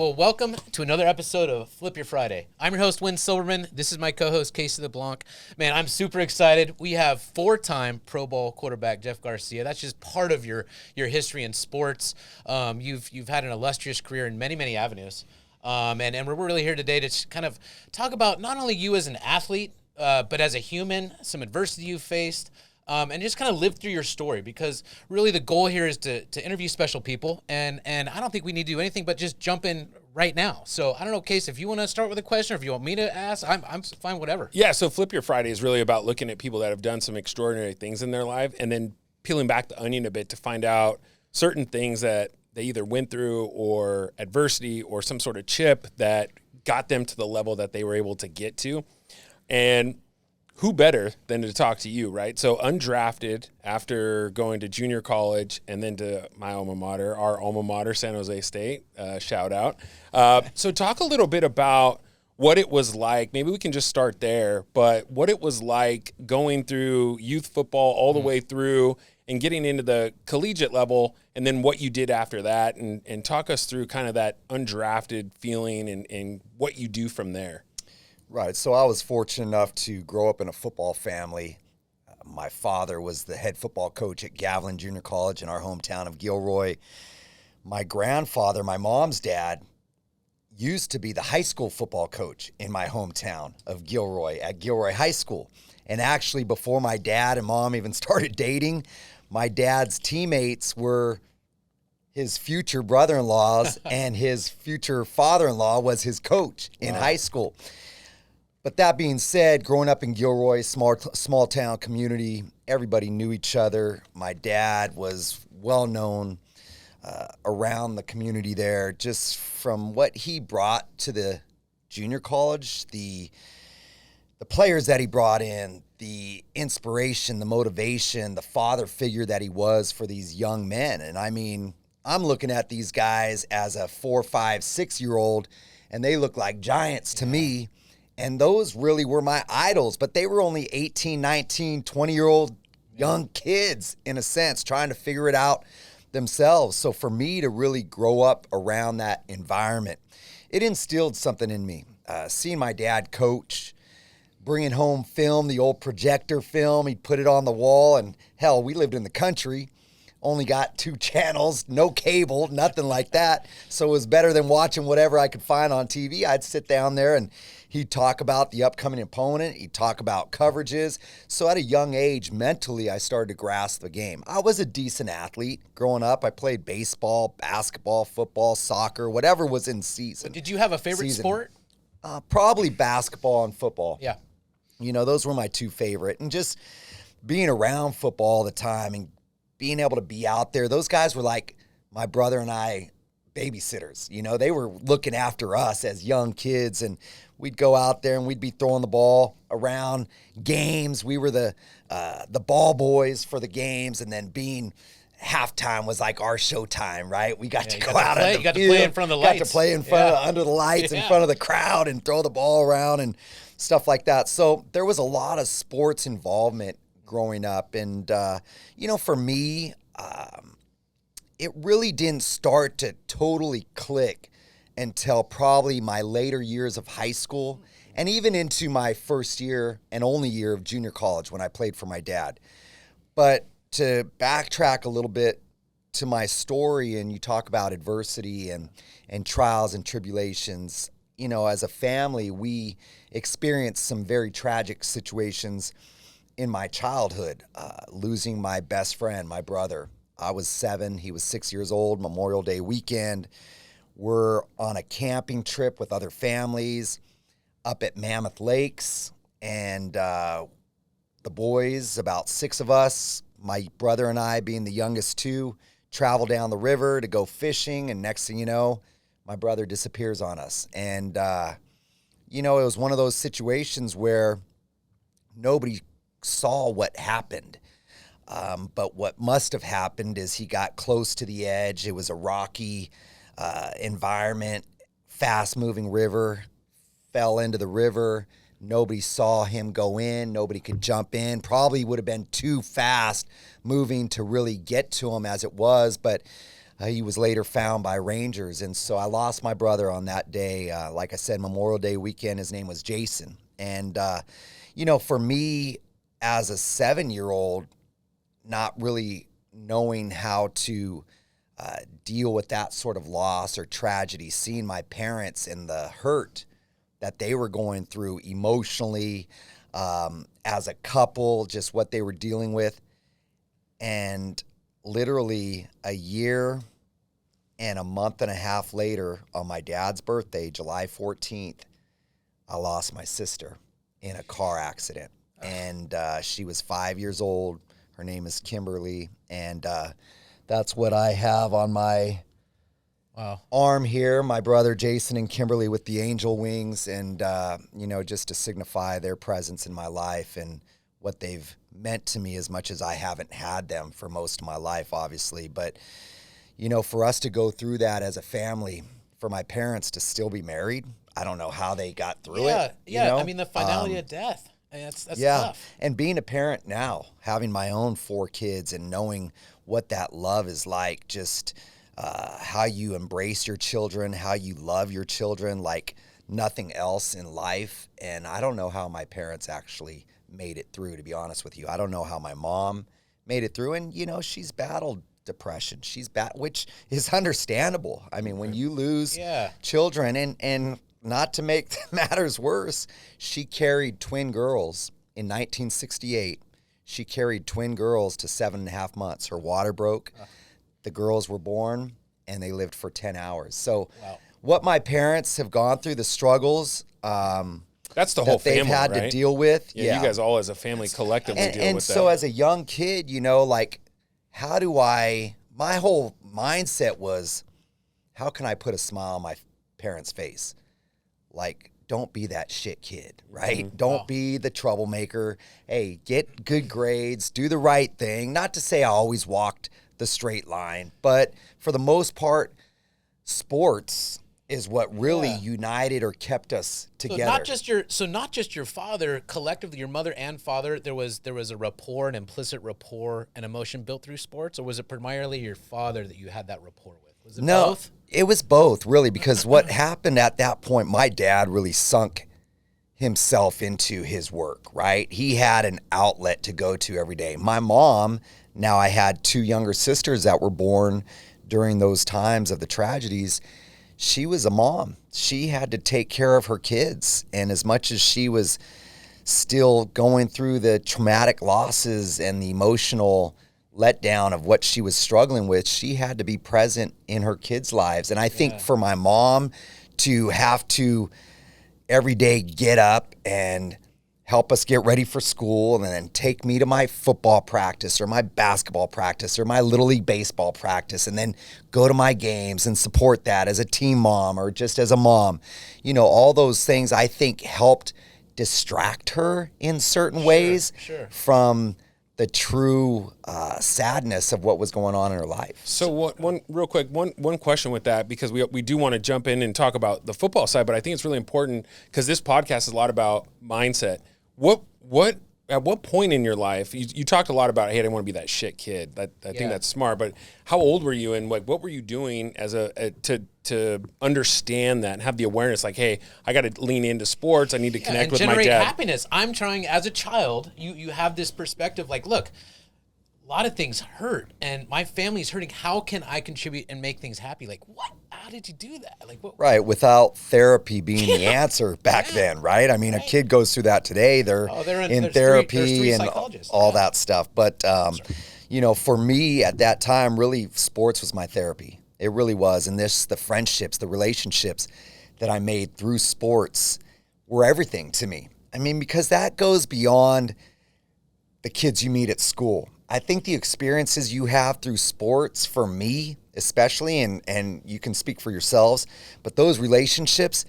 Well, welcome to another episode of Flip Your Friday. I'm your host, Wynn Silverman. This is my co-host, Casey LeBlanc. Man, I'm super excited. We have four-time Pro Bowl quarterback Jeff Garcia. That's just part of your history in sports. You've had an illustrious career in many, many avenues. And we're really here today to kind of talk about not only you as an athlete, but as a human, some adversity you've faced, and just kind of live through your story, because really the goal here is to interview special people, and I don't think we need to do anything but just jump in right now. So I don't know, Case, if you want to start with a question or if you want me to ask, I'm fine, whatever. Yeah, so Flip Your Friday is really about looking at people that have done some extraordinary things in their life and then peeling back the onion a bit to find out certain things that they either went through or adversity or some sort of chip that got them to the level that they were able to get to. And who better than to talk to you, right? So undrafted after going to junior college and then to my alma mater, our alma mater, San Jose State, shout out. So talk a little bit about what it was like. Maybe we can just start there, but what it was like going through youth football all the way through and getting into the collegiate level, and then what you did after that, and talk us through kind of that undrafted feeling and what you do from there. Right. So I was fortunate enough to grow up in a football family. My father was the head football coach at Gavilan Junior College in our hometown of Gilroy. My grandfather, my mom's dad, used to be the high school football coach in my hometown of Gilroy at Gilroy High School. And actually, before my dad and mom even started dating, my dad's teammates were his future brother-in-laws, and his future father-in-law was his coach in high school. But that being said, growing up in Gilroy, small town community, everybody knew each other. My dad was well known around the community there, just from what he brought to the junior college, the players that he brought in, the inspiration, the motivation, the father figure that he was for these young men. And I mean, I'm looking at these guys as a 4, 5, 6-year-old, and they look like giants to me. And those really were my idols, but they were only 18, 19, 20-year-old young kids, in a sense, trying to figure it out themselves. So for me to really grow up around that environment, it instilled something in me. Seeing my dad coach, bringing home film, the old projector film, he'd put it on the wall, and hell, we lived in the country, only got 2 channels, no cable, nothing like that. So it was better than watching whatever I could find on TV. I'd sit down there and he'd talk about the upcoming opponent. He'd talk about coverages. So at a young age, mentally, I started to grasp the game. I was a decent athlete growing up. I played baseball, basketball, football, soccer, whatever was in season. Did you have a favorite sport? Probably basketball and football. Yeah. You know, those were my 2 favorite. And just being around football all the time and being able to be out there, those guys were like my brother and I, babysitters. You know, they were looking after us as young kids, and we'd go out there and we'd be throwing the ball around games. We were the ball boys for the games, and then being halftime was like our showtime, right? We got to go out on the field. You got to play in front of the lights. Got to play in front of, under the lights, in front of the crowd, and throw the ball around and stuff like that. So there was a lot of sports involvement growing up. And, you know, for me, it really didn't start to totally click until probably my later years of high school and even into my first year and only year of junior college when I played for my dad. But to backtrack a little bit to my story, and you talk about adversity and trials and tribulations, you know, as a family, we experienced some very tragic situations in my childhood, losing my best friend, my brother. I was 7, he was 6 years old, Memorial Day weekend. We're on a camping trip with other families up at Mammoth Lakes, and the boys, about 6 of us, my brother and I being the youngest 2, travel down the river to go fishing, and next thing you know, my brother disappears on us. And, you know, it was one of those situations where nobody saw what happened. But what must have happened is he got close to the edge. It was a rocky environment, fast-moving river, fell into the river. Nobody saw him go in. Nobody could jump in. Probably would have been too fast moving to really get to him as it was. But He was later found by Rangers. And so I lost my brother on that day. Like I said, Memorial Day weekend, his name was Jason. And, for me as a 7-year-old, not really knowing how to deal with that sort of loss or tragedy, seeing my parents and the hurt that they were going through emotionally, as a couple, just what they were dealing with. And literally a year and a month and a half later, on my dad's birthday, July 14th, I lost my sister in a car accident. And she was 5 years old. Her name is Kimberly. And that's what I have on my arm here. My brother Jason and Kimberly with the angel wings. And, just to signify their presence in my life and what they've meant to me, as much as I haven't had them for most of my life, obviously. But, for us to go through that as a family, for my parents to still be married, I don't know how they got through it. Yeah. I mean, the finality of death. That's tough. And being a parent now, having my own 4 kids and knowing what that love is like, just how you embrace your children, how you love your children like nothing else in life. And I don't know how my parents actually made it through, to be honest with you. I don't know how my mom made it through. And, she's battled depression. Which is understandable. I mean, when you lose children, and not to make matters worse, she carried twin girls in 1968. She carried twin girls to 7.5 months. Her water broke. The girls were born, and they lived for 10 hours. So what my parents have gone through, the struggles, that's the whole family, they've had right? to deal with. Yeah, you guys all as a family collectively deal with that. And so as a young kid, how do my whole mindset was, how can I put a smile on my parents' face? Like, don't be that shit kid, right? Mm-hmm. Don't be the troublemaker. Hey, get good grades, do the right thing. Not to say I always walked the straight line, but for the most part, sports is what really united or kept us together. So not just your father, collectively, your mother and father, there was a rapport, an implicit rapport, an emotion built through sports, or was it primarily your father that you had that rapport with? Was it both? It was both, really, because what happened at that point, my dad really sunk himself into his work, right? He had an outlet to go to every day. My mom, now I had 2 younger sisters that were born during those times of the tragedies. She was a mom. She had to take care of her kids. And as much as she was still going through the traumatic losses and the emotional letdown of what she was struggling with, she had to be present in her kids' lives. And I think for my mom to have to every day get up and help us get ready for school and then take me to my football practice or my basketball practice or my Little League baseball practice and then go to my games and support that as a team mom or just as a mom, all those things I think helped distract her in certain ways from the true sadness of what was going on in her life. So one question with that, because we do want to jump in and talk about the football side, but I think it's really important because this podcast is a lot about mindset. At what point in your life, you talked a lot about, hey, I didn't want to be that shit kid. I think that's smart, but how old were you and what were you doing as to understand that and have the awareness like, hey, I got to lean into sports. I need to connect with my dad. Generate happiness. I'm trying, as a child, you have this perspective like, look, a lot of things hurt and my family's hurting. How can I contribute and make things happy? Like, what? How did you do that? Like, what? Right, without therapy being the answer back then, right? I mean, a kid goes through that today. They're in therapy and all that stuff. But, for me at that time, really, sports was my therapy. It really was. And the friendships, the relationships that I made through sports were everything to me. I mean, because that goes beyond the kids you meet at school. I think the experiences you have through sports, for me especially, and you can speak for yourselves, but those relationships,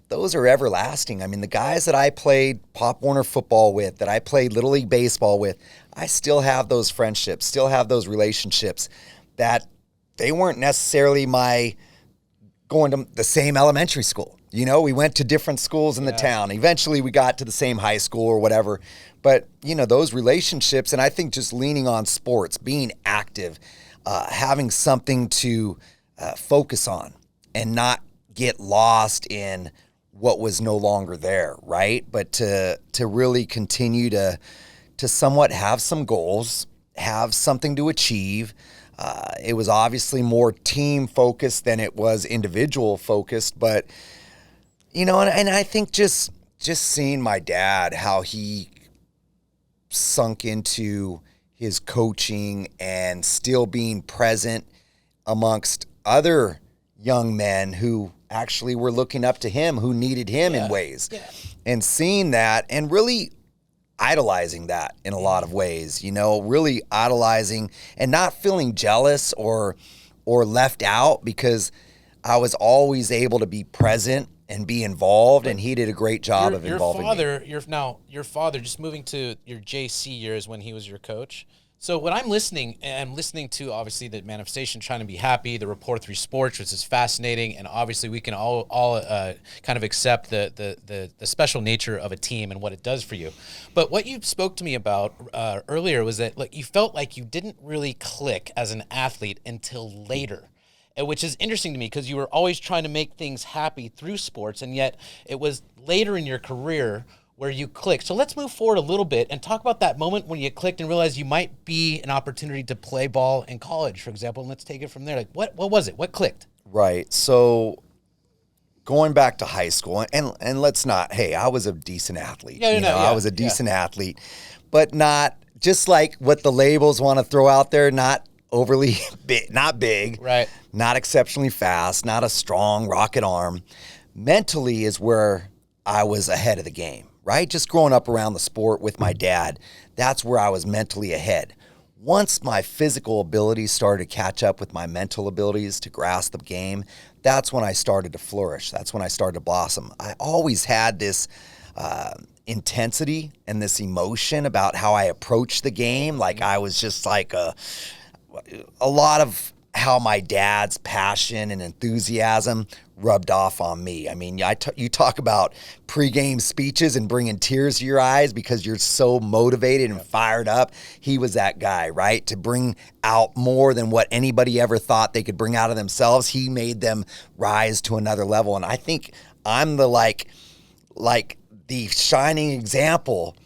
those are everlasting. I mean, the guys that I played Pop Warner football with, that I played Little League baseball with, I still have those friendships, still have those relationships that they weren't necessarily my going to the same elementary school. You know, we went to different schools in the town. Eventually we got to the same high school or whatever. But, you know, those relationships, and I think just leaning on sports, being active, having something to focus on and not get lost in what was no longer there, right? But to really continue to somewhat have some goals, have something to achieve. It was obviously more team focused than it was individual focused, but you know, and I think just seeing my dad, how he sunk into his coaching and still being present amongst other young men who actually were looking up to him, who needed him in ways, and seeing that and really idolizing that in a lot of ways, you know, really idolizing and not feeling jealous or left out, because I was always able to be present and be involved, and he did a great job of involving me. Your father, just moving to your JC years when he was your coach. So when I'm listening to obviously the manifestation, trying to be happy, the report through sports, which is fascinating, and obviously we can all kind of accept the special nature of a team and what it does for you. But what you spoke to me about earlier was that like you felt like you didn't really click as an athlete until later. Which is interesting to me because you were always trying to make things happy through sports, and yet it was later in your career where you clicked. So let's move forward a little bit and talk about that moment when you clicked and realized you might be an opportunity to play ball in college, for example, and let's take it from there. Like, what was it? What clicked? Right. So going back to high school, and let's not, hey, I was a decent athlete. I was a decent athlete, but not just like what the labels want to throw out there, not overly big, not big, right? Not exceptionally fast, not a strong rocket arm. Mentally is where I was ahead of the game, right? Just growing up around the sport with my dad, that's where I was mentally ahead. Once my physical abilities started to catch up with my mental abilities to grasp the game, that's when I started to flourish. That's when I started to blossom. I always had this intensity and this emotion about how I approached the game. Like I was just like a lot of how my dad's passion and enthusiasm rubbed off on me. I mean, you talk about pregame speeches and bringing tears to your eyes because you're so motivated and fired up. He was that guy, right? To bring out more than what anybody ever thought they could bring out of themselves. He made them rise to another level. And I think I'm the like the shining example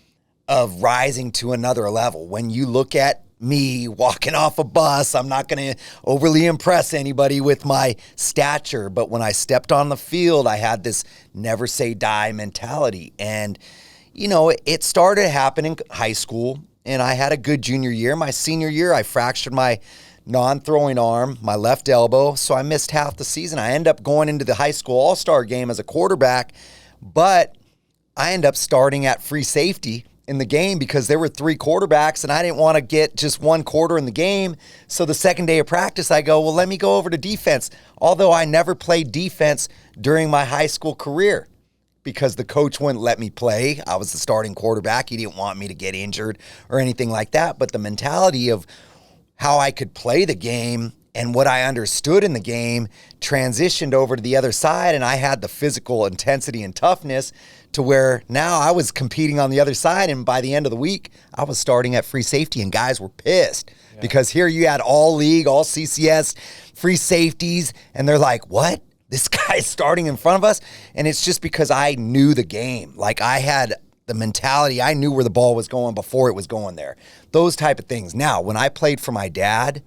of rising to another level. When you look at me walking off a bus, I'm not going to overly impress anybody with my stature, but when I stepped on the field, I had this never say die mentality. And, you know, it started happening in high school, and I had a good junior year. My senior year, I fractured my non-throwing arm, my left elbow, so I missed half the season. I ended up going into the high school all-star game as a quarterback, but I ended up starting at free safety in the game because there were 3 quarterbacks and I didn't want to get just 1 quarter in the game. So the second day of practice, I go, well, let me go over to defense. Although I never played defense during my high school career because the coach wouldn't let me play. I was the starting quarterback. He didn't want me to get injured or anything like that. But the mentality of how I could play the game and what I understood in the game transitioned over to the other side, and I had the physical intensity and toughness to where now I was competing on the other side, and by the end of the week, I was starting at free safety, and guys were pissed because here you had all league, all CCS, free safeties, and they're like, what? This guy's starting in front of us? And it's just because I knew the game. Like I had the mentality, I knew where the ball was going before it was going there. Those type of things. Now, when I played for my dad,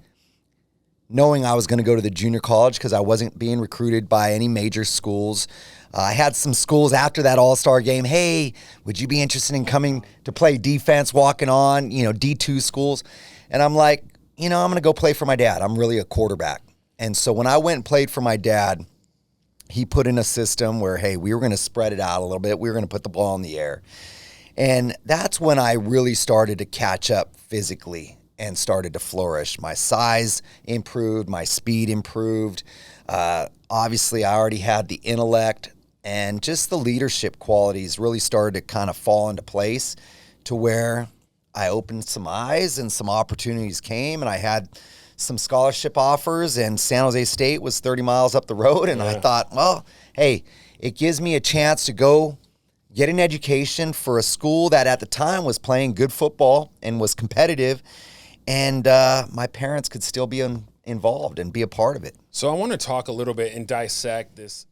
knowing I was going to go to the junior college because I wasn't being recruited by any major schools. I had some schools after that all-star game, hey, would you be interested in coming to play defense, walking on, D2 schools? And I'm like, I'm going to go play for my dad. I'm really a quarterback. And so when I went and played for my dad, he put in a system where, hey, we were going to spread it out a little bit. We were going to put the ball in the air. And that's when I really started to catch up physically and started to flourish. My size improved, my speed improved. Obviously, I already had the intellect, and just the leadership qualities really started to kind of fall into place to where I opened some eyes and some opportunities came, and I had some scholarship offers, and San Jose State was 30 miles up the road. And I thought, well, hey, it gives me a chance to go get an education for a school that at the time was playing good football and was competitive. And my parents could still be involved and be a part of it. So I want to talk a little bit and dissect this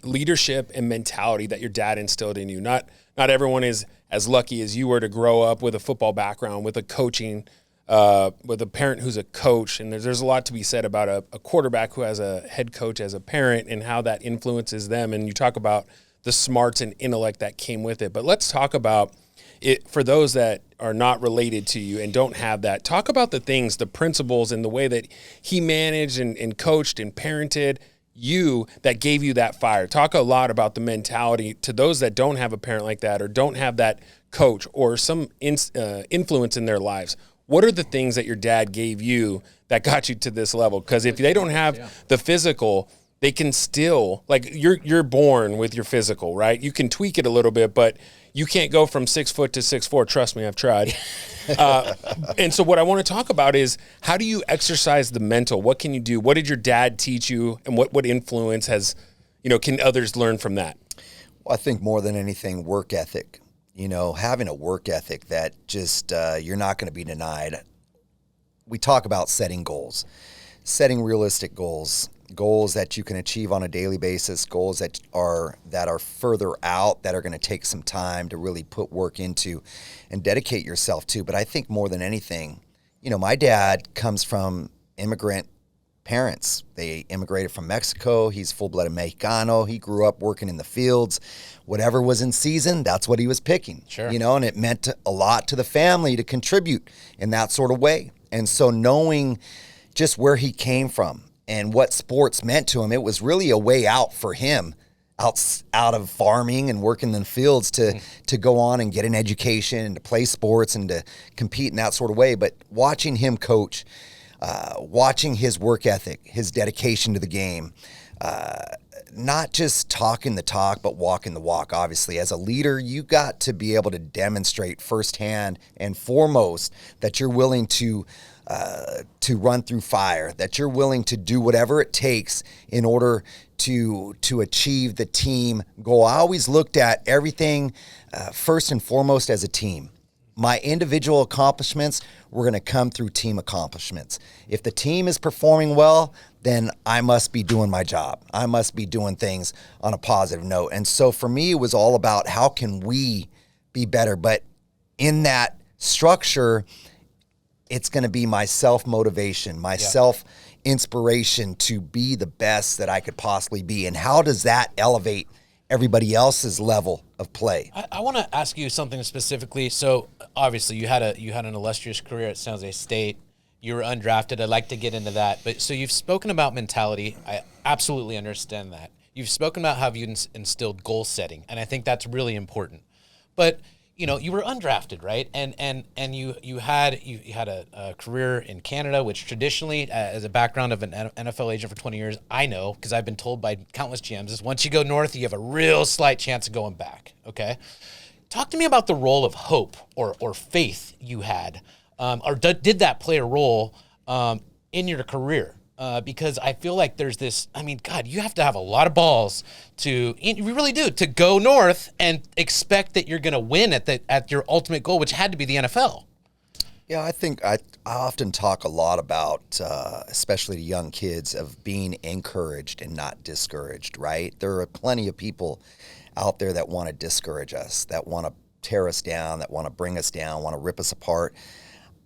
leadership and mentality that your dad instilled in you. Not everyone is as lucky as you were to grow up with a football background, with a coaching, with a parent who's a coach. And there's a lot to be said about a quarterback who has a head coach as a parent and how that influences them. And you talk about the smarts and intellect that came with it. But let's talk about it for those that are not related to you and don't have that. Talk about the things, the principles, and the way that he managed and coached and parented you that gave you that fire. Talk a lot about the mentality to those that don't have a parent like that or don't have that coach or some influence in their lives. What are the things that your dad gave you that got you to this level? Because if they don't have the physical, they can still, like, you're born with your physical, right? You can tweak it a little bit, but you can't go from 6 foot to 6'4". Trust me, I've tried. And so what I want to talk about is, how do you exercise the mental? What can you do? What did your dad teach you? And what influence can others learn from that? Well, I think more than anything, work ethic. Having a work ethic that just you're not going to be denied. We talk about setting goals, setting realistic goals that you can achieve on a daily basis, goals that are further out, that are going to take some time to really put work into and dedicate yourself to. But I think more than anything, my dad comes from immigrant parents. They immigrated from Mexico. He's full-blooded Mexicano. He grew up working in the fields. Whatever was in season, that's what he was picking. Sure. And it meant a lot to the family to contribute in that sort of way. And so knowing just where he came from and what sports meant to him, it was really a way out for him, out of farming and working in the fields to go on and get an education and to play sports and to compete in that sort of way. But watching him coach, watching his work ethic, his dedication to the game, not just talking the talk, but walking the walk. Obviously, as a leader, you got to be able to demonstrate firsthand and foremost that you're willing to run through fire, that you're willing to do whatever it takes in order to achieve the team goal. I always looked at everything first and foremost as a team. My individual accomplishments were going to come through team accomplishments. If the team is performing well, then I must be doing my job. I must be doing things on a positive note. And so for me, it was all about how can we be better? But in that structure, it's going to be my self-motivation, my self-inspiration to be the best that I could possibly be. And how does that elevate everybody else's level of play? I want to ask you something specifically. So obviously you had an illustrious career at San Jose State. You were undrafted. I'd like to get into that. But so you've spoken about mentality. I absolutely understand that. You've spoken about how you instilled goal setting, and I think that's really important. But you were undrafted, right? And you had a career in Canada, which traditionally, as a background of an NFL agent for 20 years, I know, because I've been told by countless GMs, is once you go north, you have a real slight chance of going back, okay? Talk to me about the role of hope or faith you had, or did that play a role in your career? Because I feel like there's this, God, you have to have a lot of balls you really do, to go north and expect that you're going to win at your ultimate goal, which had to be the NFL. Yeah, I think I often talk a lot about, especially to young kids, of being encouraged and not discouraged, right? There are plenty of people out there that want to discourage us, that want to tear us down, that want to bring us down, want to rip us apart.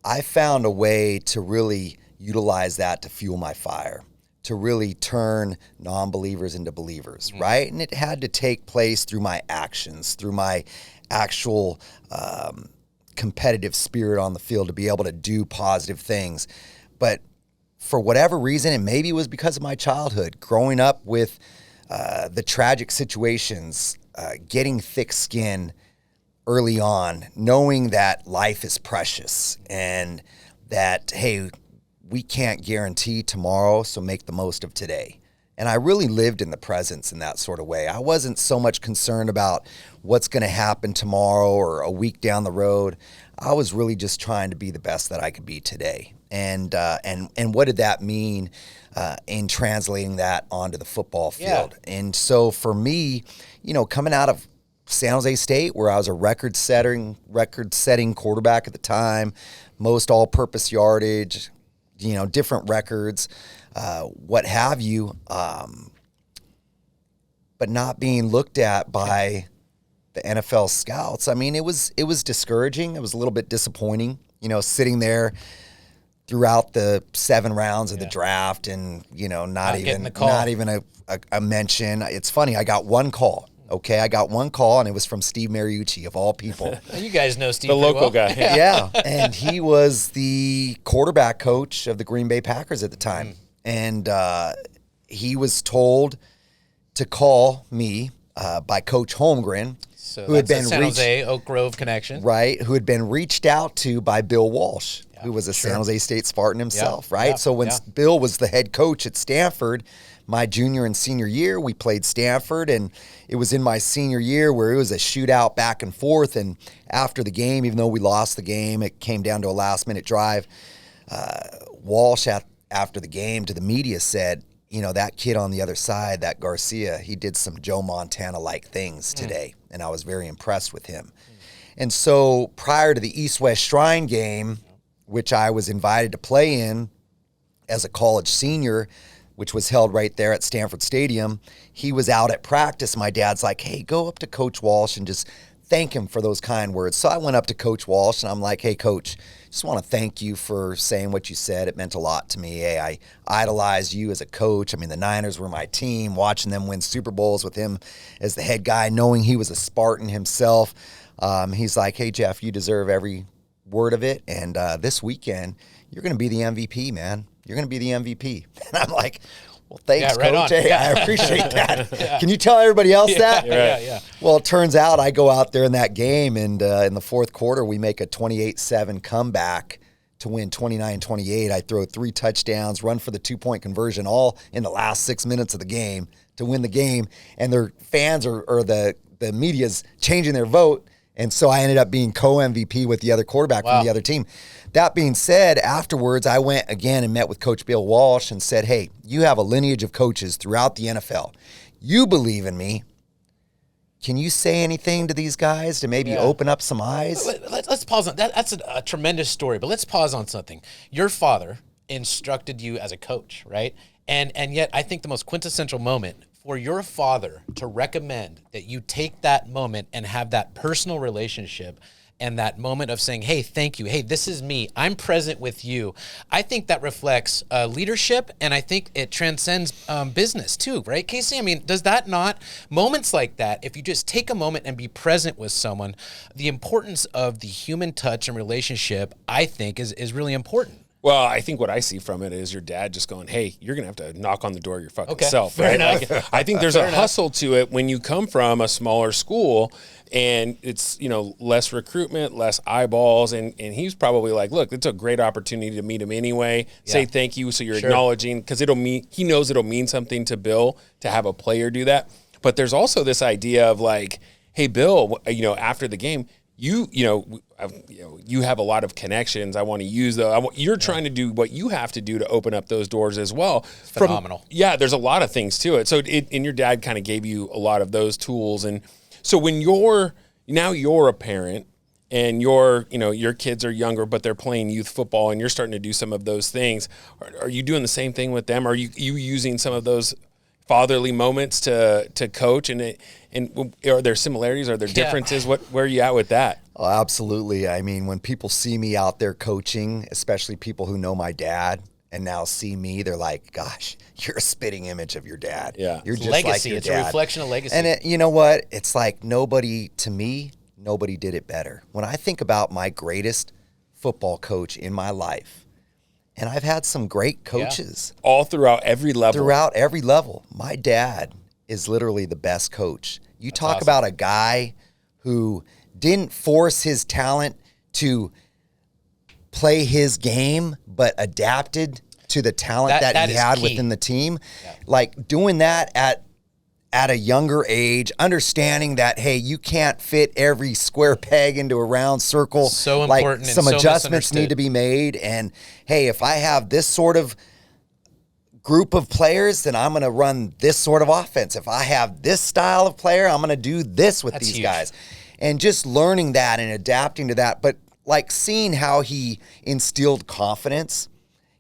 I found a way to really utilize that to fuel my fire, to really turn non-believers into believers, right? And it had to take place through my actions, through my actual competitive spirit on the field to be able to do positive things. But for whatever reason, and maybe it was because of my childhood, growing up with the tragic situations, getting thick skin early on, knowing that life is precious and that, hey, we can't guarantee tomorrow, so make the most of today. And I really lived in the presence in that sort of way. I wasn't so much concerned about what's going to happen tomorrow or a week down the road. I was really just trying to be the best that I could be today. And what did that mean in translating that onto the football field? Yeah. And so for me, coming out of San Jose State, where I was a record-setting quarterback at the time, most all-purpose yardage, different records, what have you, but not being looked at by the NFL scouts. I mean, it was discouraging. It was a little bit disappointing, sitting there throughout the 7 rounds of the draft and, not even a mention. It's funny. I got one call. Okay, I got one call, and it was from Steve Mariucci, of all people. You guys know Steve, the local guy. Yeah, and he was the quarterback coach of the Green Bay Packers at the time. And he was told to call me by Coach Holmgren, So who had been a San Jose Oak Grove connection. right, who had been reached out to by Bill Walsh, who was a San Jose State Spartan himself, right? Yeah, So when yeah. Bill was the head coach at Stanford, my junior and senior year, we played Stanford, and it was in my senior year where it was a shootout back and forth. And after the game, even though we lost the game, it came down to a last-minute drive. Walsh, after the game, to the media said, that kid on the other side, that Garcia, he did some Joe Montana-like things today, and I was very impressed with him. And so prior to the East-West Shrine game, which I was invited to play in as a college senior, which was held right there at Stanford Stadium, he was out at practice. My dad's like, hey, go up to Coach Walsh and just thank him for those kind words. So I went up to Coach Walsh, and I'm like, hey, Coach, just want to thank you for saying what you said. It meant a lot to me. Hey, I idolized you as a coach. I mean, the Niners were my team, watching them win Super Bowls with him as the head guy, knowing he was a Spartan himself. He's like, hey, Jeff, you deserve every word of it. And this weekend, you're going to be the MVP, man. You're going to be the MVP. And I'm like, well, thanks, right Coach. on. Hey, I appreciate that. Can you tell everybody else that? Yeah. Well, it turns out I go out there in that game, and in the fourth quarter, we make a 28-7 comeback to win 29-28. I throw 3 touchdowns, run for the 2-point conversion, all in the last 6 minutes of the game to win the game. And their fans or the media's changing their vote. And so I ended up being co-MVP with the other quarterback from the other team. That being said, afterwards, I went again and met with Coach Bill Walsh and said, hey, you have a lineage of coaches throughout the NFL. You believe in me. Can you say anything to these guys to maybe open up some eyes? Let's pause on that. That's a tremendous story, but let's pause on something. Your father instructed you as a coach, right? And yet I think the most quintessential moment for your father to recommend that you take that moment and have that personal relationship and that moment of saying, hey, thank you. Hey, this is me. I'm present with you. I think that reflects leadership, and I think it transcends business too, right, Casey? I mean, does that not, moments like that, if you just take a moment and be present with someone, the importance of the human touch and relationship, I think, is really important. Well, I think what I see from it is your dad just going, hey, you're going to have to knock on the door your fucking self. Fair Right? enough. Like, I think there's a hustle to it when you come from a smaller school and it's, less recruitment, less eyeballs. And he's probably like, look, it's a great opportunity to meet him anyway. Say thank you. So you're acknowledging, because he knows it'll mean something to Bill to have a player do that. But there's also this idea of like, hey, Bill, after the game, you have a lot of connections. I want to use those. You're trying to do what you have to do to open up those doors as well. Phenomenal. There's a lot of things to it. So and your dad kind of gave you a lot of those tools. And so when you're a parent and your kids are younger, but they're playing youth football and you're starting to do some of those things, are you doing the same thing with them? Are you using some of those fatherly moments to coach, and are there similarities? Are there differences? Where are you at with that? Oh, absolutely. I mean, when people see me out there coaching, especially people who know my dad and now see me, they're like, gosh, you're a spitting image of your dad. Yeah. You're just legacy. like your It's dad. a reflection of legacy. And you know what? It's like nobody did it better. When I think about my greatest football coach in my life, and I've had some great coaches. All throughout every level. My dad is literally the best coach. You talk awesome. about a guy who didn't force his talent to play his game, but adapted to the talent that he had within the team. Yeah. Like doing that at a younger age, understanding that, hey, you can't fit every square peg into a round circle. So like important. some and adjustments so need to be made. And hey, if I have this sort of group of players, then I'm going to run this sort of offense. If I have this style of player, I'm going to do this with these guys. And just learning that and adapting to that. But like seeing how he instilled confidence,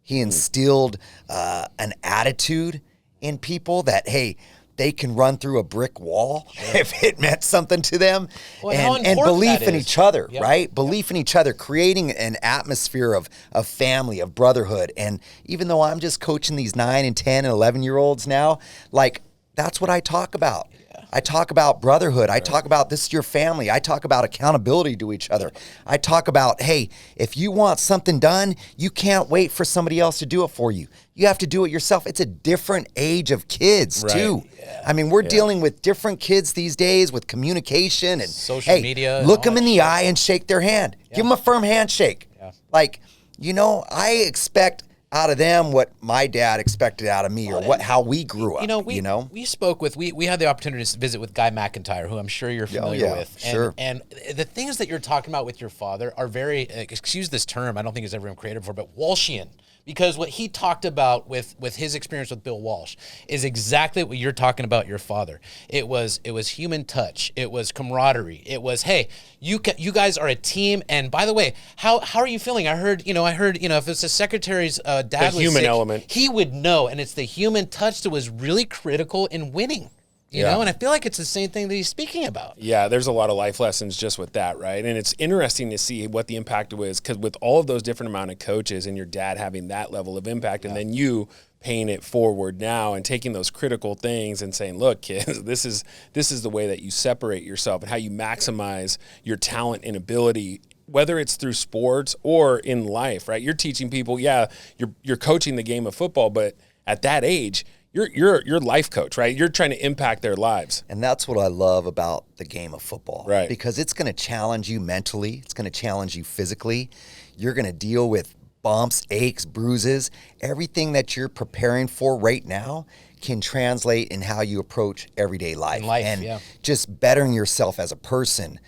he instilled an attitude in people that, hey, they can run through a brick wall if it meant something to them. Well, and belief in each other, Yep. right? Belief in each other, creating an atmosphere of family, of brotherhood. And even though I'm just coaching these 9 and 10 and 11-year-olds now, like that's what I talk about. I talk about brotherhood. I talk about this is your family. I talk about accountability to each other. I talk about, hey, if you want something done, you can't wait for somebody else to do it for you. You have to do it yourself. It's a different age of kids, too. Yeah. I mean, we're dealing with different kids these days with communication and social media. Look them in the eye and shake their hand. Yeah. Give them a firm handshake. Yeah. Like, I expect out of them what my dad expected out of me, or how we grew up. We spoke with we had the opportunity to visit with Guy McIntyre, who I'm sure you're familiar with. Sure. And the things that you're talking about with your father are very, excuse this term, I don't think it's ever been created before, but Walshian. Because what he talked about with his experience with Bill Walsh is exactly what you're talking about your father. It was human touch. It was camaraderie. It was, hey, you guys are a team. And by the way, how are you feeling? I heard, if it's a secretary's dad was human sick, element, he would know. And it's the human touch that was really critical in winning. You know, and I feel like it's the same thing that he's speaking about. Yeah, there's a lot of life lessons just with that, right? And it's interesting to see what the impact was, because with all of those different amount of coaches and your dad having that level of impact, and then you paying it forward now and taking those critical things and saying, look, kids, this is the way that you separate yourself and how you maximize your talent and ability, whether it's through sports or in life, right? You're teaching people, you're coaching the game of football, but at that age, You're life coach, right? You're trying to impact their lives. And that's what I love about the game of football. Right. Because it's going to challenge you mentally. It's going to challenge you physically. You're going to deal with bumps, aches, bruises. Everything that you're preparing for right now can translate in how you approach everyday life. And just bettering yourself as a person,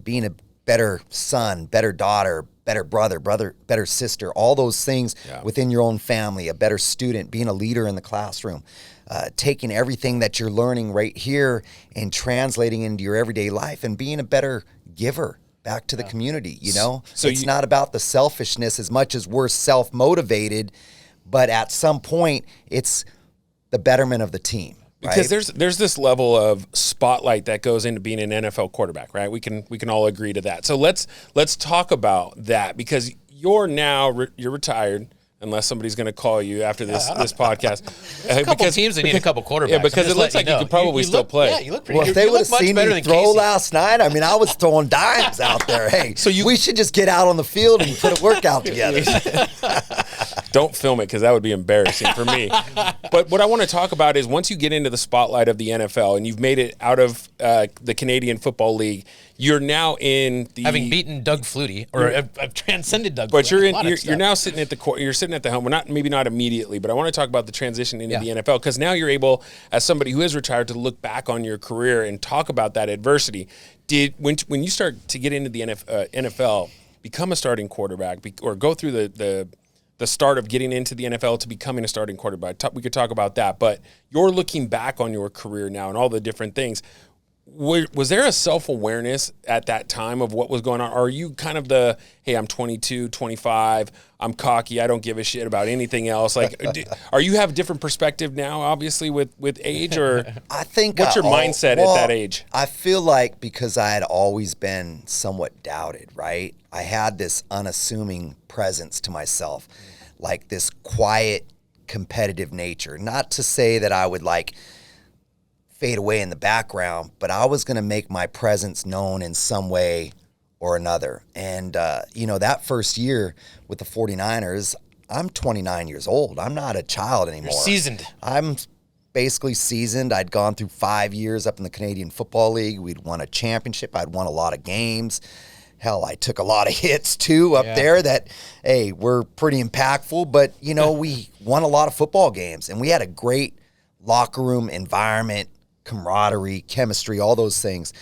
being a better son, better daughter, better brother, better sister, all those things within your own family, a better student, being a leader in the classroom, taking everything that you're learning right here and translating into your everyday life and being a better giver back to the community, So it's not about the selfishness as much as we're self-motivated, but at some point it's the betterment of the team. Because there's this level of spotlight that goes into being an NFL quarterback, right? We can all agree to that. So let's talk about that, because you're retired, unless somebody's going to call you after this podcast. There's a couple teams that need a couple quarterbacks. Yeah, because it looks like you could probably still play. Yeah, you look pretty. Well, if they would have seen me throw Casey last night, I mean, I was throwing dimes out there. Hey, we should just get out on the field and put a workout together. Don't film it, because that would be embarrassing for me. But what I want to talk about is, once you get into the spotlight of the NFL and you've made it out of the Canadian Football League, you're now in the having beaten Doug Flutie, or I've transcended Doug. But you're now sitting at the court. You're sitting at the helm. We're maybe not immediately, but I want to talk about the transition into the NFL, because now you're able, as somebody who is retired, to look back on your career and talk about that adversity. When you start to get into the NFL, become a starting quarterback, or go through the start of getting into the NFL to becoming a starting quarterback. We could talk about that, but you're looking back on your career now and all the different things. Was there a self-awareness at that time of what was going on? Or are you kind of hey, I'm 22, 25, I'm cocky, I don't give a shit about anything else? Like, are you have a different perspective now, obviously, with age? Or I think what's your mindset at that age? I feel like, because I had always been somewhat doubted, right? I had this unassuming presence to myself, like this quiet, competitive nature. Not to say that I would fade away in the background, but I was going to make my presence known in some way or another. And, that first year with the 49ers, I'm 29 years old. I'm not a child anymore. You're seasoned. I'm basically seasoned. I'd gone through 5 years up in the Canadian Football League. We'd won a championship. I'd won a lot of games. Hell, I took a lot of hits too up there that, hey, were pretty impactful. But, you know, we won a lot of football games, and we had a great locker room environment, camaraderie, chemistry, all those things.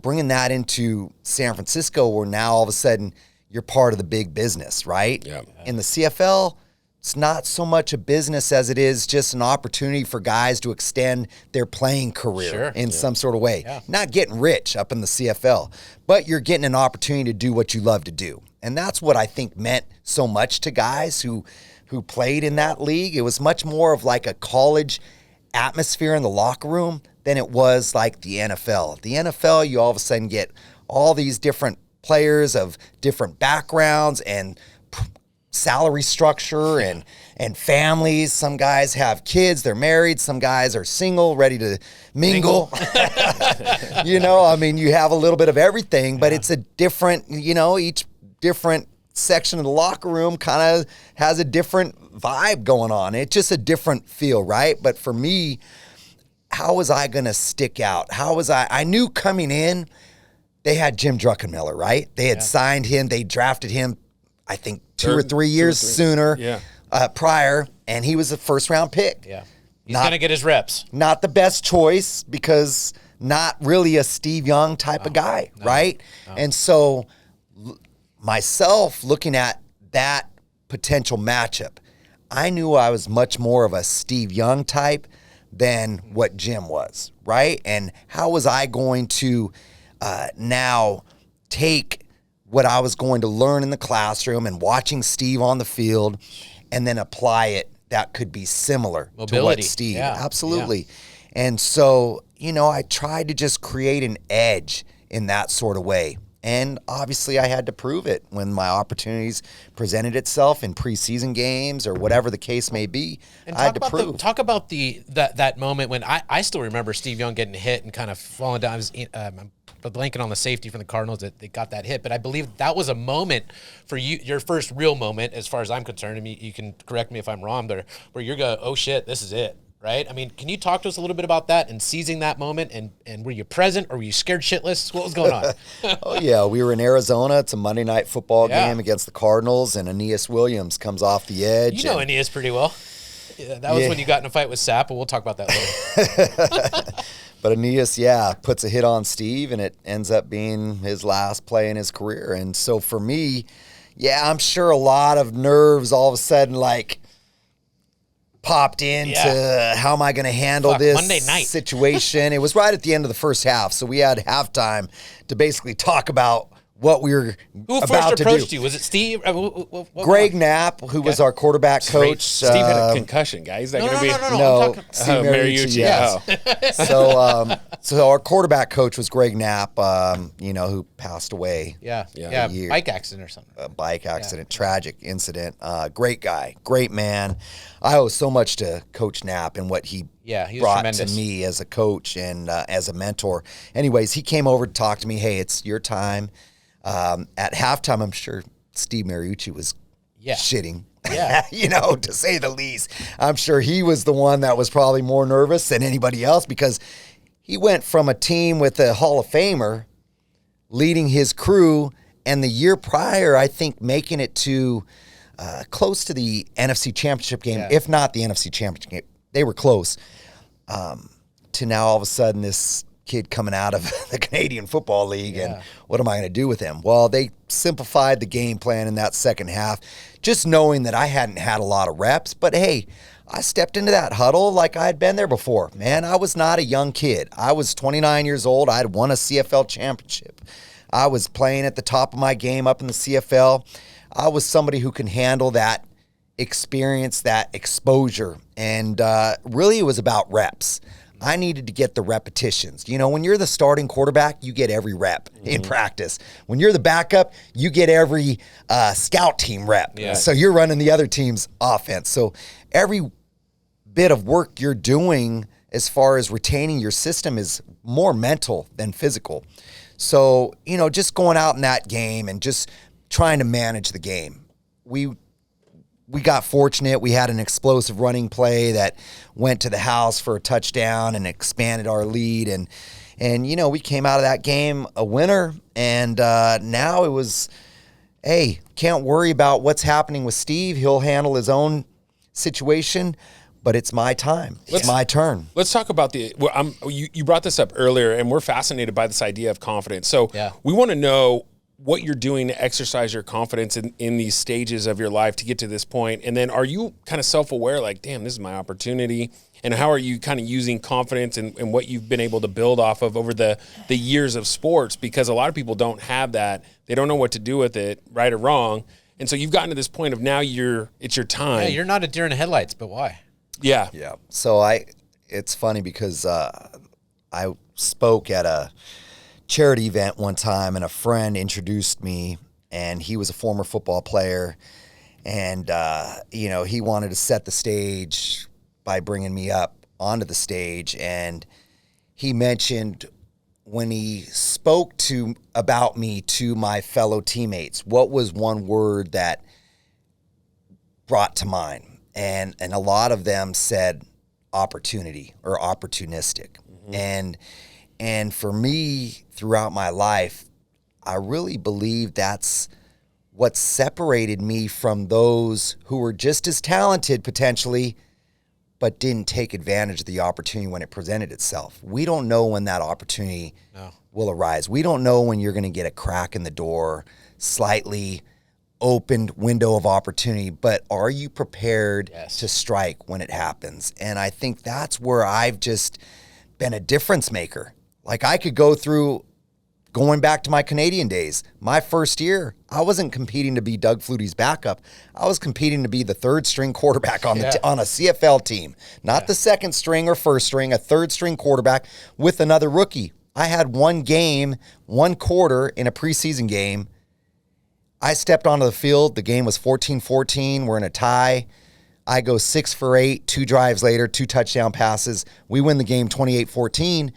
Bringing that into San Francisco, where now all of a sudden you're part of the big business, right? Yeah. In the CFL, it's not so much a business as it is just an opportunity for guys to extend their playing career in some sort of way. Yeah. Not getting rich up in the CFL, but you're getting an opportunity to do what you love to do. And that's what I think meant so much to guys who played in that league. It was much more of like a college atmosphere in the locker room than it was like the NFL. The NFL, you all of a sudden get all these different players of different backgrounds and salary structure and families. Some guys have kids, they're married. Some guys are single, ready to mingle. You know, I mean, you have a little bit of everything, but it's a different, you know, each different section of the locker room kind of has a different vibe going on. It's just a different feel, right? But for me, how was I going to stick out? I knew coming in, they had Jim Druckenmiller, right? They had signed him. They drafted him, I think, 2 or 3 years sooner prior, and he was a first-round pick. Yeah. He's going to get his reps. Not the best choice because not really a Steve Young type of guy, right? No. And so myself looking at that potential matchup, I knew I was much more of a Steve Young type than what Jim was, right? And how was I going to now take what I was going to learn in the classroom and watching Steve on the field and then apply it that could be similar to what Steve. Absolutely. Yeah. And so, you know, I tried to just create an edge in that sort of way. And obviously I had to prove it when my opportunities presented itself in preseason games or whatever the case may be. And I had to prove. Talk about that moment when I still remember Steve Young getting hit and kind of falling down. I'm blanking on the safety from the Cardinals that they got that hit, but I believe that was a moment for you, your first real moment, as far as I'm concerned. I mean, you can correct me if I'm wrong, but where you're going, oh shit, this is it. Right? I mean, can you talk to us a little bit about that and seizing that moment? And were you present or were you scared shitless? What was going on? Oh, yeah. We were in Arizona. It's a Monday night football game against the Cardinals, and Aeneas Williams comes off the edge. You know Aeneas pretty well. Yeah, that was when you got in a fight with Sapp, but we'll talk about that later. But Aeneas, puts a hit on Steve, and it ends up being his last play in his career. And so for me, I'm sure a lot of nerves all of a sudden, like, popped into how am I going to handle this Monday night situation. It was right at the end of the first half, so we had halftime to basically talk about what we were Who about first to approached do. you? Was it Steve? Greg Knapp, who was our quarterback coach. Steve had a concussion, guy. Is that going to be? No, Steve Mariucci. Yes. So our quarterback coach was Greg Knapp, who passed away. Bike accident or something. A bike accident, tragic incident. Great guy, great man. I owe so much to Coach Knapp and what he brought tremendous to me as a coach and as a mentor. Anyways, he came over to talk to me. Hey, it's your time. At halftime, I'm sure Steve Mariucci was shitting. To say the least. I'm sure he was the one that was probably more nervous than anybody else because he went from a team with a Hall of Famer leading his crew, and the year prior, I think, making it to close to the NFC Championship game, if not the NFC Championship game. They were close. To now, all of a sudden, this kid coming out of the Canadian Football League, and what am I going to do with him? Well, they simplified the game plan in that second half, just knowing that I hadn't had a lot of reps. But, hey, I stepped into that huddle like I had been there before. Man, I was not a young kid. I was 29 years old. I had won a CFL championship. I was playing at the top of my game up in the CFL. I was somebody who can handle that experience, that exposure. And really it was about reps. I needed to get the repetitions. You know, when you're the starting quarterback, you get every rep in practice. When you're the backup, you get every scout team rep. Yeah. So you're running the other team's offense. So every bit of work you're doing as far as retaining your system is more mental than physical. So, just going out in that game and just trying to manage the game. We got fortunate. We had an explosive running play that went to the house for a touchdown and expanded our lead. And we came out of that game a winner. And now it was, hey, can't worry about what's happening with Steve. He'll handle his own situation, but it's my time. It's my turn. Let's talk about you brought this up earlier, and we're fascinated by this idea of confidence. So we want to know what you're doing to exercise your confidence in these stages of your life to get to this point. And then are you kind of self-aware, like, damn, this is my opportunity? And how are you kind of using confidence and what you've been able to build off of over the years of sports? Because a lot of people don't have that. They don't know what to do with it, right or wrong. And so you've gotten to this point of now it's your time. Yeah, you're not a deer in the headlights, but why? Yeah. Yeah. So it's funny because I spoke at a charity event one time, and a friend introduced me, and he was a former football player, and he wanted to set the stage by bringing me up onto the stage. And he mentioned when he spoke about me to my fellow teammates, what was one word that brought to mind? And a lot of them said opportunity or opportunistic. Mm-hmm. And for me, throughout my life, I really believe that's what separated me from those who were just as talented potentially, but didn't take advantage of the opportunity when it presented itself. We don't know when that opportunity will arise. We don't know when you're going to get a crack in the door, slightly opened window of opportunity, but are you prepared to strike when it happens? And I think that's where I've just been a difference maker. Like, I could go through, going back to my Canadian days, my first year, I wasn't competing to be Doug Flutie's backup. I was competing to be the third string quarterback on on a CFL team, not the second string or first string, a third string quarterback with another rookie. I had one quarter in a preseason game. I stepped onto the field. The game was 14-14. We're in a tie. I go 6 for 8, 2 drives later, 2 touchdown passes. We win the game 28-14.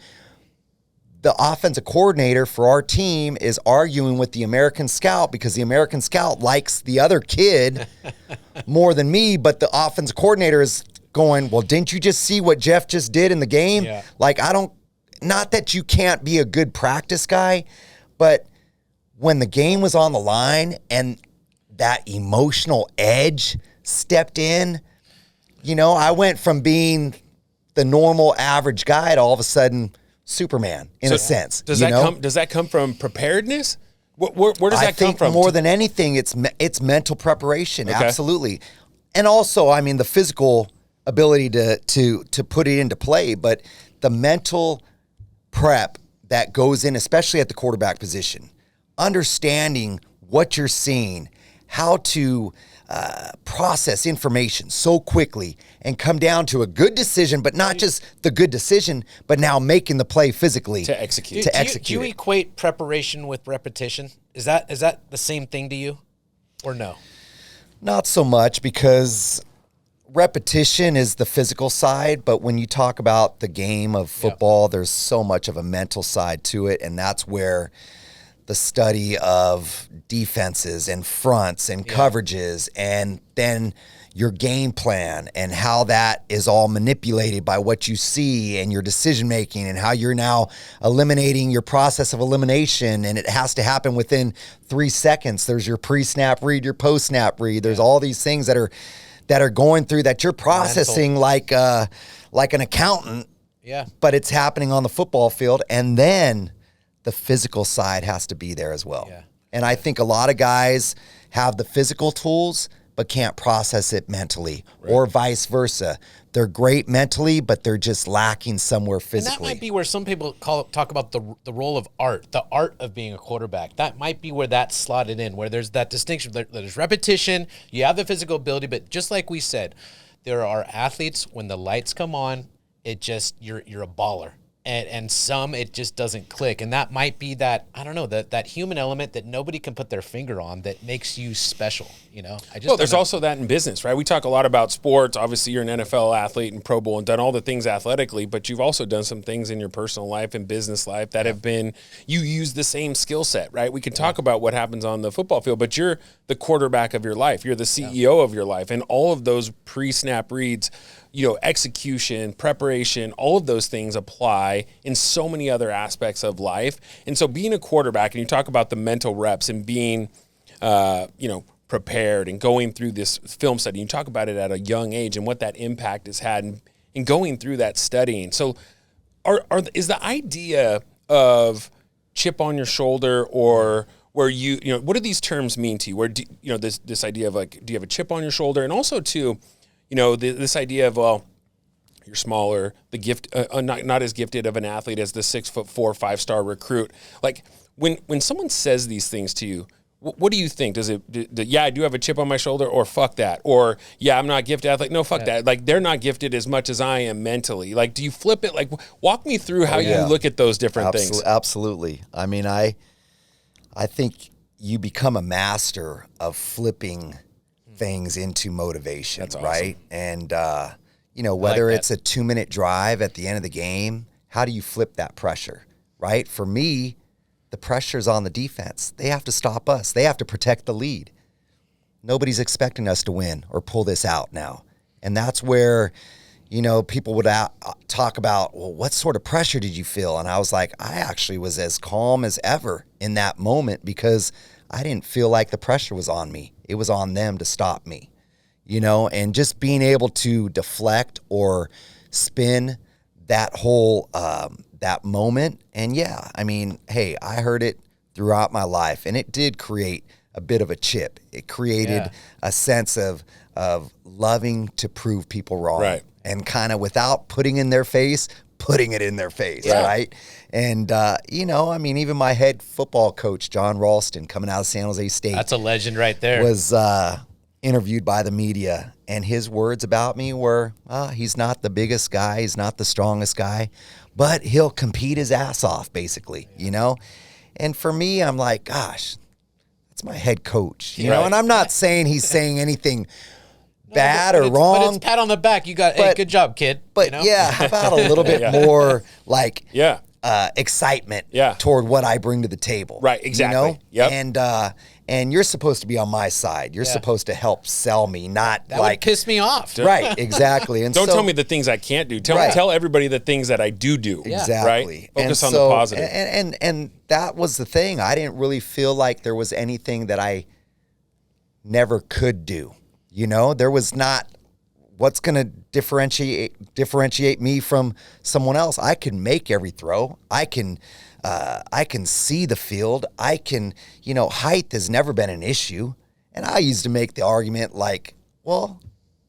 The offensive coordinator for our team is arguing with the American scout because the American scout likes the other kid more than me, but the offensive coordinator is going, well, didn't you just see what Jeff just did in the game? Yeah. Like, not that you can't be a good practice guy, but when the game was on the line and that emotional edge stepped in, I went from being the normal average guy to all of a sudden Superman in a sense. Does that come from preparedness? Where does that come from? More than anything, it's mental preparation. Okay. Absolutely. And also, I mean, the physical ability to put it into play, but the mental prep that goes in, especially at the quarterback position, understanding what you're seeing, how to process information so quickly and come down to a good decision, but not just the good decision, but now making the play physically to execute. Do you equate preparation with repetition? Is that the same thing to you, or no? Not so much, because repetition is the physical side, but when you talk about the game of football, there's so much of a mental side to it, and that's where the study of defenses and fronts and coverages, and then your game plan and how that is all manipulated by what you see and your decision making and how you're now eliminating your process of elimination, and it has to happen within 3 seconds. There's your pre-snap read, your post-snap read. There's all these things that are going through that you're processing like an accountant. Yeah. But it's happening on the football field, and then the physical side has to be there as well. Yeah. And I think a lot of guys have the physical tools but can't process it mentally, or vice versa. They're great mentally, but they're just lacking somewhere physically. And that might be where some people talk about the role of art, the art of being a quarterback. That might be where that's slotted in, where there's that distinction. There's repetition, you have the physical ability, but just like we said, there are athletes, when the lights come on, you're a baller. And some, it just doesn't click. And that might be that human element that nobody can put their finger on that makes you special, There's also that in business, right? We talk a lot about sports. Obviously, you're an NFL athlete and Pro Bowl and done all the things athletically, but you've also done some things in your personal life and business life that have been, you use the same skill set, right? We can talk about what happens on the football field, but you're the quarterback of your life. You're the CEO of your life. And all of those pre-snap reads, execution, preparation, all of those things apply apply in so many other aspects of life. And so being a quarterback, and you talk about the mental reps and being, prepared and going through this film study, you talk about it at a young age and what that impact has had in going through that studying. So is the idea of chip on your shoulder, or where what do these terms mean to you? Where this idea of like, do you have a chip on your shoulder? And also too, this idea of, well, you're smaller, the gift, not as gifted of an athlete as the 6'4", 5-star recruit. Like when someone says these things to you, what do you think? Does it? Yeah, I do have a chip on my shoulder, or fuck that, or yeah, I'm not gifted athlete. No, fuck that. Like they're not gifted as much as I am mentally. Like, do you flip it? Like, walk me through how you look at those different things. Absolutely. I mean, I think you become a master of flipping things into motivation. That's awesome. Right? And whether it's a 2-minute drive at the end of the game, how do you flip that pressure? Right? For me, the pressure's on the defense. They have to stop us. They have to protect the lead. Nobody's expecting us to win or pull this out now. And that's where, people would talk about, well, what sort of pressure did you feel? And I was like, I actually was as calm as ever in that moment because I didn't feel like the pressure was on me. It was on them to stop me, and just being able to deflect or spin that whole that moment. And yeah, I mean, hey, I heard it throughout my life, and it did create a bit of a chip. It created a sense of loving to prove people wrong, right? And kind of without putting it in their face, right? And I mean, even my head football coach, John Ralston, coming out of San Jose State, that's a legend right there, was interviewed by the media, and his words about me were, he's not the biggest guy, he's not the strongest guy, but he'll compete his ass off, basically, And for me, I'm like, gosh, that's my head coach, you know? And I'm not saying he's saying anything bad or wrong. But it's pat on the back. You got, hey, good job, kid. But how about a little bit more like excitement toward what I bring to the table. Right, exactly. Yep. And you're supposed to be on my side. You're supposed to help sell me, not that would piss me off. Right, exactly. And don't tell me the things I can't do. Tell everybody the things that I do. Exactly. Right? Focus on the positive. And that was the thing. I didn't really feel like there was anything that I never could do. There was not what's going to differentiate me from someone else. I can make every throw. I can see the field. I can, height has never been an issue. And I used to make the argument like, well,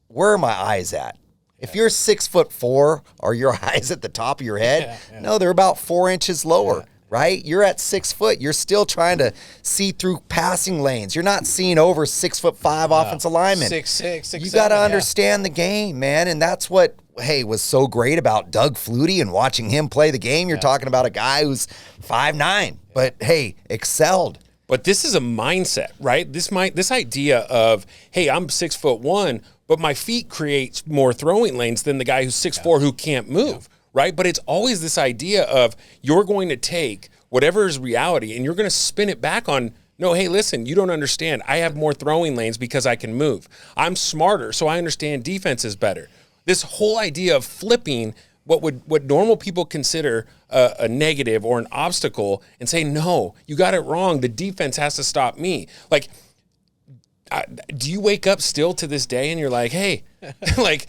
where are my eyes at? If you're 6'4", are your eyes at the top of your head? No, they're about 4 inches lower. Right? You're at 6 foot. You're still trying to see through passing lanes. You're not seeing over 6'5" offensive linemen. 6'6", You got to understand the game, man. And that's what, was so great about Doug Flutie and watching him play the game. You're talking about a guy who's 5'9", but excelled. But this is a mindset, right? This idea of, hey, I'm 6'1", but my feet create more throwing lanes than the guy who's 6'4" who can't move. Right? But it's always this idea of you're going to take whatever is reality and you're going to spin it back on, no, hey, listen, you don't understand. I have more throwing lanes because I can move. I'm smarter, so I understand defense is better. This whole idea of flipping what normal people consider a negative or an obstacle and say, no, you got it wrong. The defense has to stop me. Like, do you wake up still to this day and you're like, hey, like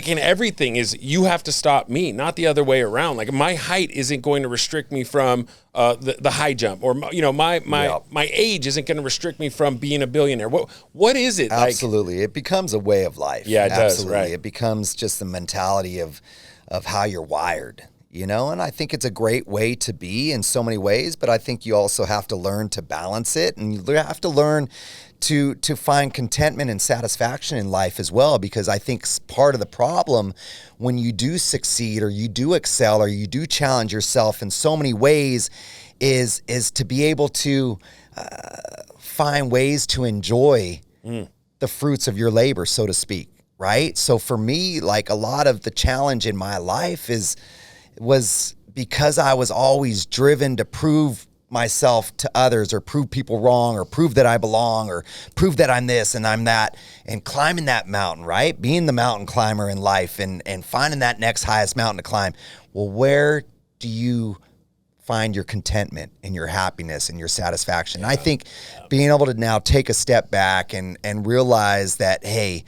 in everything is you have to stop me, not the other way around. Like my height isn't going to restrict me from the high jump, or my age isn't going to restrict me from being a billionaire. What is it? Absolutely, it becomes a way of life. Yeah, it does. Right. It becomes just the mentality of how you're wired. And I think it's a great way to be in so many ways, but I think you also have to learn to balance it, and you have to learn to find contentment and satisfaction in life as well, because I think part of the problem when you do succeed or you do excel or you do challenge yourself in so many ways is to be able to find ways to enjoy the fruits of your labor, so to speak, right? So for me, like a lot of the challenge in my life was because I was always driven to prove myself to others or prove people wrong or prove that I belong or prove that I'm this and I'm that, and climbing that mountain, right? Being the mountain climber in life and finding that next highest mountain to climb. Well, where do you find your contentment and your happiness and your satisfaction? I think being able to now take a step back and realize that, hey,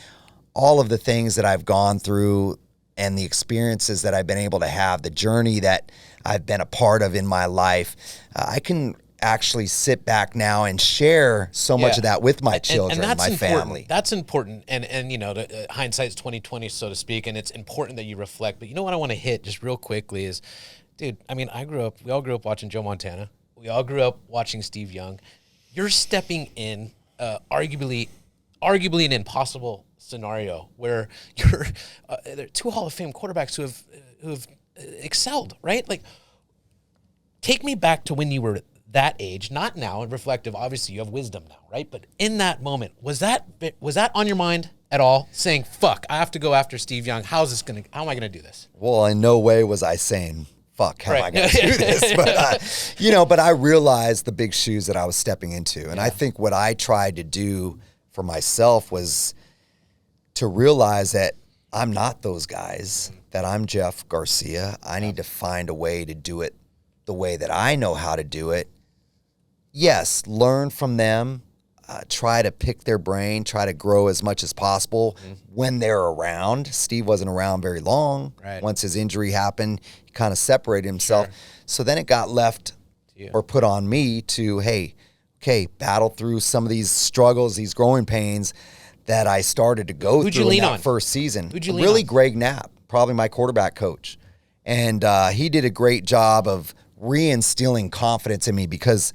all of the things that I've gone through and the experiences that I've been able to have, the journey that I've been a part of in my life, I can actually sit back now and share so much of that with my children, and that's my family. That's important. And you know, hindsight's 20/20, so to speak, and it's important that you reflect. But you know what I want to hit just real quickly is, dude, I mean, we all grew up watching Joe Montana. We all grew up watching Steve Young. You're stepping in arguably an impossible scenario where you're there are 2 Hall of Fame quarterbacks who have excelled, right? Like, take me back to when you were that age, not now, and reflective. Obviously, you have wisdom now, right? But in that moment, was that on your mind at all? Saying, "Fuck, I have to go after Steve Young. How am I gonna do this?" Well, in no way was I saying, "Fuck, how am I gonna do this?" But but I realized the big shoes that I was stepping into, and I think what I tried to do for myself was to realize that I'm not those guys. That I'm Jeff Garcia. I need to find a way to do it the way that I know how to do it. Yes, learn from them, try to pick their brain, try to grow as much as possible when they're around. Steve wasn't around very long. Right. Once his injury happened, he kind of separated himself. So then it got left or put on me to, hey, okay, battle through some of these struggles, these growing pains that I started to go through in that first season. Who'd you lean really on? Greg Knapp, probably my quarterback coach. And he did a great job of reinstilling confidence in me, because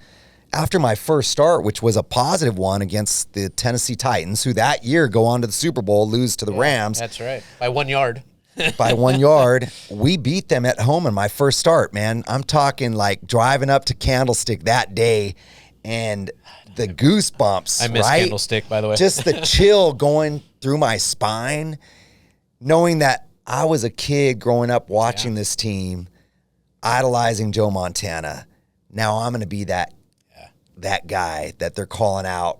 after my first start, which was a positive one against the Tennessee Titans, who that year go on to the Super Bowl, lose to the Rams. That's right. By 1 yard. By 1 yard. We beat them at home in my first start, man. I'm talking like driving up to Candlestick that day and the goosebumps, I miss right? Candlestick, by the way. Just the chill going through my spine, knowing that I was a kid growing up watching this team, idolizing Joe Montana. Now I'm going to be that guy that they're calling out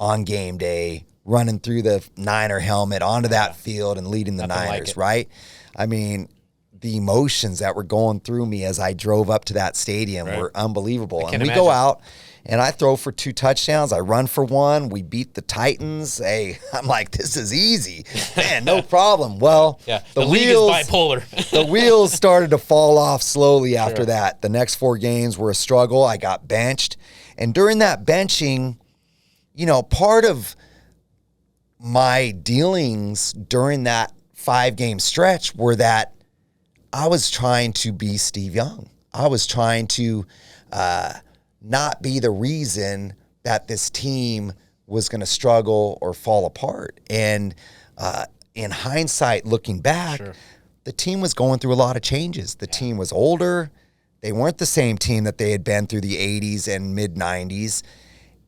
on game day, running through the Niner helmet onto that field and leading the Niners, right? I mean, the emotions that were going through me as I drove up to that stadium were unbelievable. And we go out, and I throw for 2 touchdowns. I run for 1. We beat the Titans. Hey, I'm like, this is easy. Man, no problem. Well, the league is bipolar. The wheels started to fall off slowly after that. The next 4 games were a struggle. I got benched. And during that benching, you know, part of my dealings during that 5-game stretch were that I was trying to be Steve Young. I was trying to not be the reason that this team was going to struggle or fall apart. And in hindsight, looking back, the team was going through a lot of changes. The team was older. They weren't the same team that they had been through the 80s and mid-90s.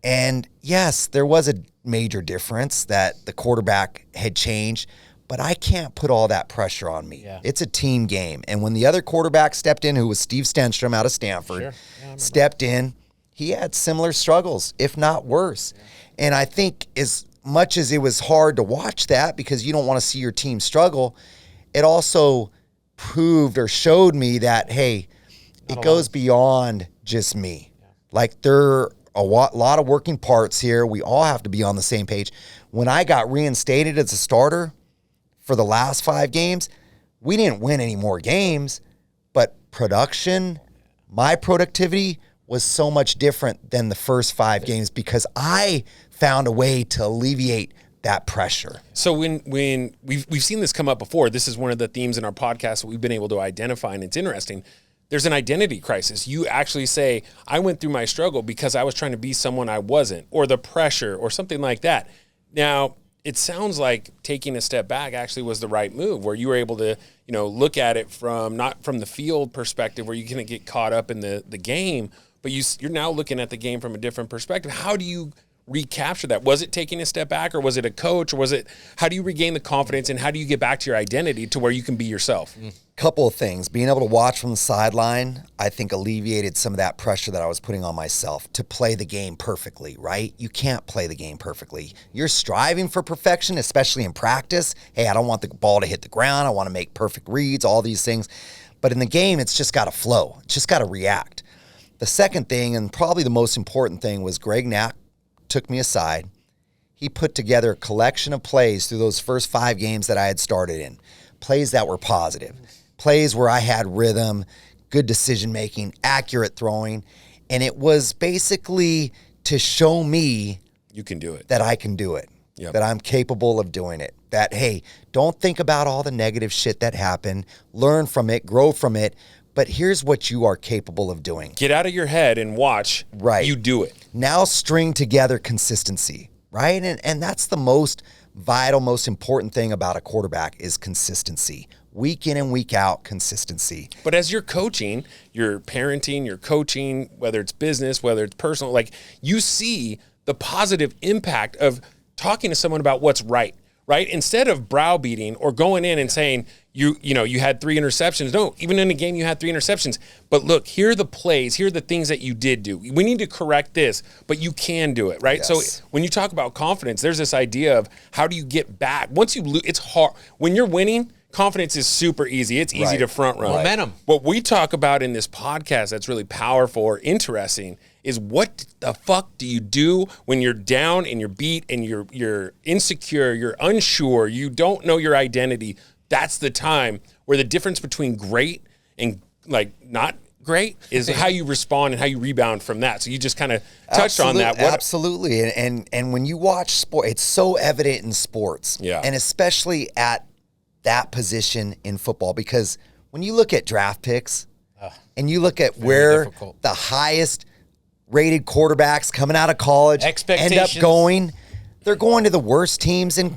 And yes, there was a major difference that the quarterback had changed, but I can't put all that pressure on me. It's a team game. And when the other quarterback stepped in, who was Steve Stenstrom out of Stanford, stepped in, he had similar struggles, if not worse. And I think as much as it was hard to watch that because you don't want to see your team struggle, it also proved or showed me that, hey, it goes beyond just me. Like, there are a lot of working parts here. We all have to be on the same page. When I got reinstated as a starter for the last 5 games, we didn't win any more games, but production, my productivity was so much different than the first 5 games because I found a way to alleviate that pressure. So when we've seen this come up before, this is one of the themes in our podcast that we've been able to identify, and it's interesting. There's an identity crisis. You actually say, I went through my struggle because I was trying to be someone I wasn't, or the pressure, or something like that. Now, it sounds like taking a step back actually was the right move, where you were able to, you know, look at it from not from the field perspective, where you're going to get caught up in the game, but you're now looking at the game from a different perspective. How do you recapture that? Was it taking a step back, or was it a coach, or was it, how do you regain the confidence, and how do you get back to your identity to where you can be yourself? Couple of things. Being able to watch from the sideline, I think alleviated some of that pressure that I was putting on myself to play the game perfectly, right? You can't play the game perfectly. You're striving for perfection, especially in practice. Hey, I don't want the ball to hit the ground. I want to make perfect reads, all these things. But in the game, it's just got to flow. It's just got to react. The second thing, and probably the most important thing, was Greg Knack took me aside. He put together a collection of plays through those first 5 games that I had started in. Plays that were positive. Plays where I had rhythm, good decision-making, accurate throwing. And it was basically to show me You can do it. that I can do it, Yep. that I'm capable of doing it. That, hey, don't think about all the negative shit that happened. Learn from it, grow from it. But here's what you are capable of doing. Get out of your head and watch you do it. Now string together consistency, right? And that's the most vital, most important thing about a quarterback is consistency. Week in and week out, consistency. But as you're coaching, you're parenting, you're coaching, whether it's business, whether it's personal, like you see the positive impact of talking to someone about what's right? Instead of browbeating or going in and saying, you had 3 interceptions. No, even in a game you had 3 interceptions. But look, here are the plays. Here are the things that you did do. We need to correct this, but you can do it, right? Yes. So when you talk about confidence, there's this idea of how do you get back? Once you lose, it's hard. When you're winning, confidence is super easy. It's easy to front run. Momentum. What we talk about in this podcast that's really powerful or interesting is what the fuck do you do when you're down and you're beat and you're insecure, you're unsure, you don't know your identity. That's the time where the difference between great and like not great is how you respond and how you rebound from that. So you just kind of touched on that. Absolutely. And when you watch sport, it's so evident in sports. Yeah. And especially at that position in football, because when you look at draft picks and you look at where difficult. the highest rated quarterbacks coming out of college end up going, they're going to the worst teams in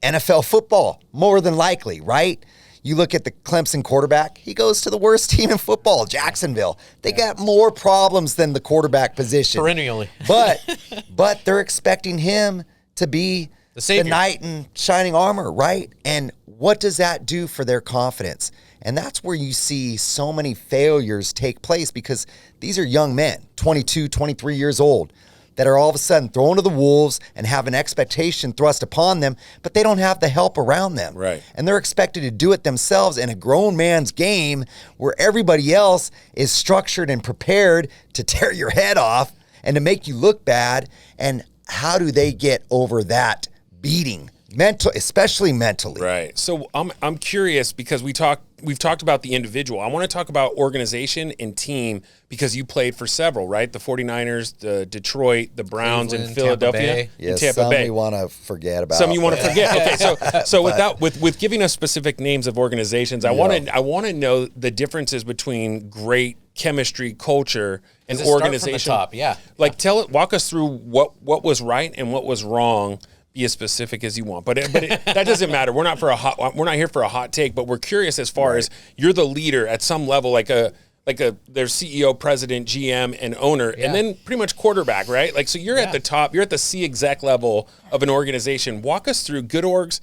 NFL football, more than likely, right? You look at the Clemson quarterback, he goes to the worst team in football, Jacksonville. They got more problems than the quarterback position. Perennially. But they're expecting him to be the knight in shining armor, right? And what does that do for their confidence? And that's where you see so many failures take place, because these are young men, 22, 23 years old, that are all of a sudden thrown to the wolves and have an expectation thrust upon them, but they don't have the help around them. Right. And they're expected to do it themselves in a grown man's game where everybody else is structured and prepared to tear your head off and to make you look bad. And how do they get over that beating? Especially mentally. Right. So I'm curious, because we've talked about the individual. I want to talk about organization and team, because you played for several, right? The 49ers, the Detroit, the Browns, Cleveland, and Philadelphia. Tampa Bay. Yes, Tampa some Bay. we want to forget about. Some you want to forget. Okay, so with giving us specific names of organizations, I want to know the differences between great chemistry, culture, and organization. Start from the top, Like walk us through what was right and what was wrong. Be as specific as you want, but that doesn't matter. We're not here for a hot take, but we're curious as far as you're the leader at some level, like their CEO, president, GM, and owner, and then pretty much quarterback, right? Like, so you're at the top, you're at the C exec level of an organization. Walk us through good orgs,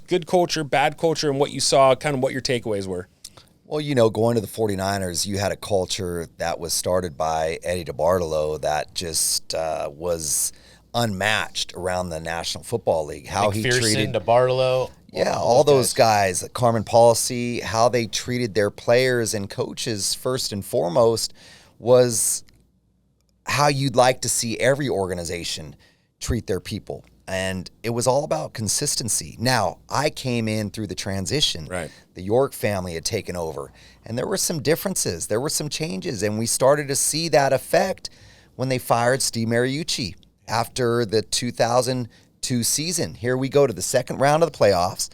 good culture, bad culture, and what you saw, kind of what your takeaways were. Well, going to the 49ers, you had a culture that was started by Eddie DeBartolo that just was unmatched around the National Football League. How he treated DeBartolo, all those guys, Carmen Policy, how they treated their players and coaches first and foremost was how you'd like to see every organization treat their people. And it was all about consistency. Now, I came in through the transition. Right. The York family had taken over, and there were some differences. There were some changes, and we started to see that effect when they fired Steve Mariucci after the 2002 season. Here we go to the second round of the playoffs.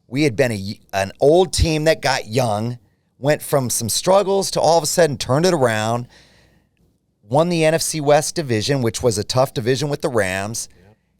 We had been an old team that got young, went from some struggles to all of a sudden turned it around, won the NFC West division, which was a tough division with the Rams,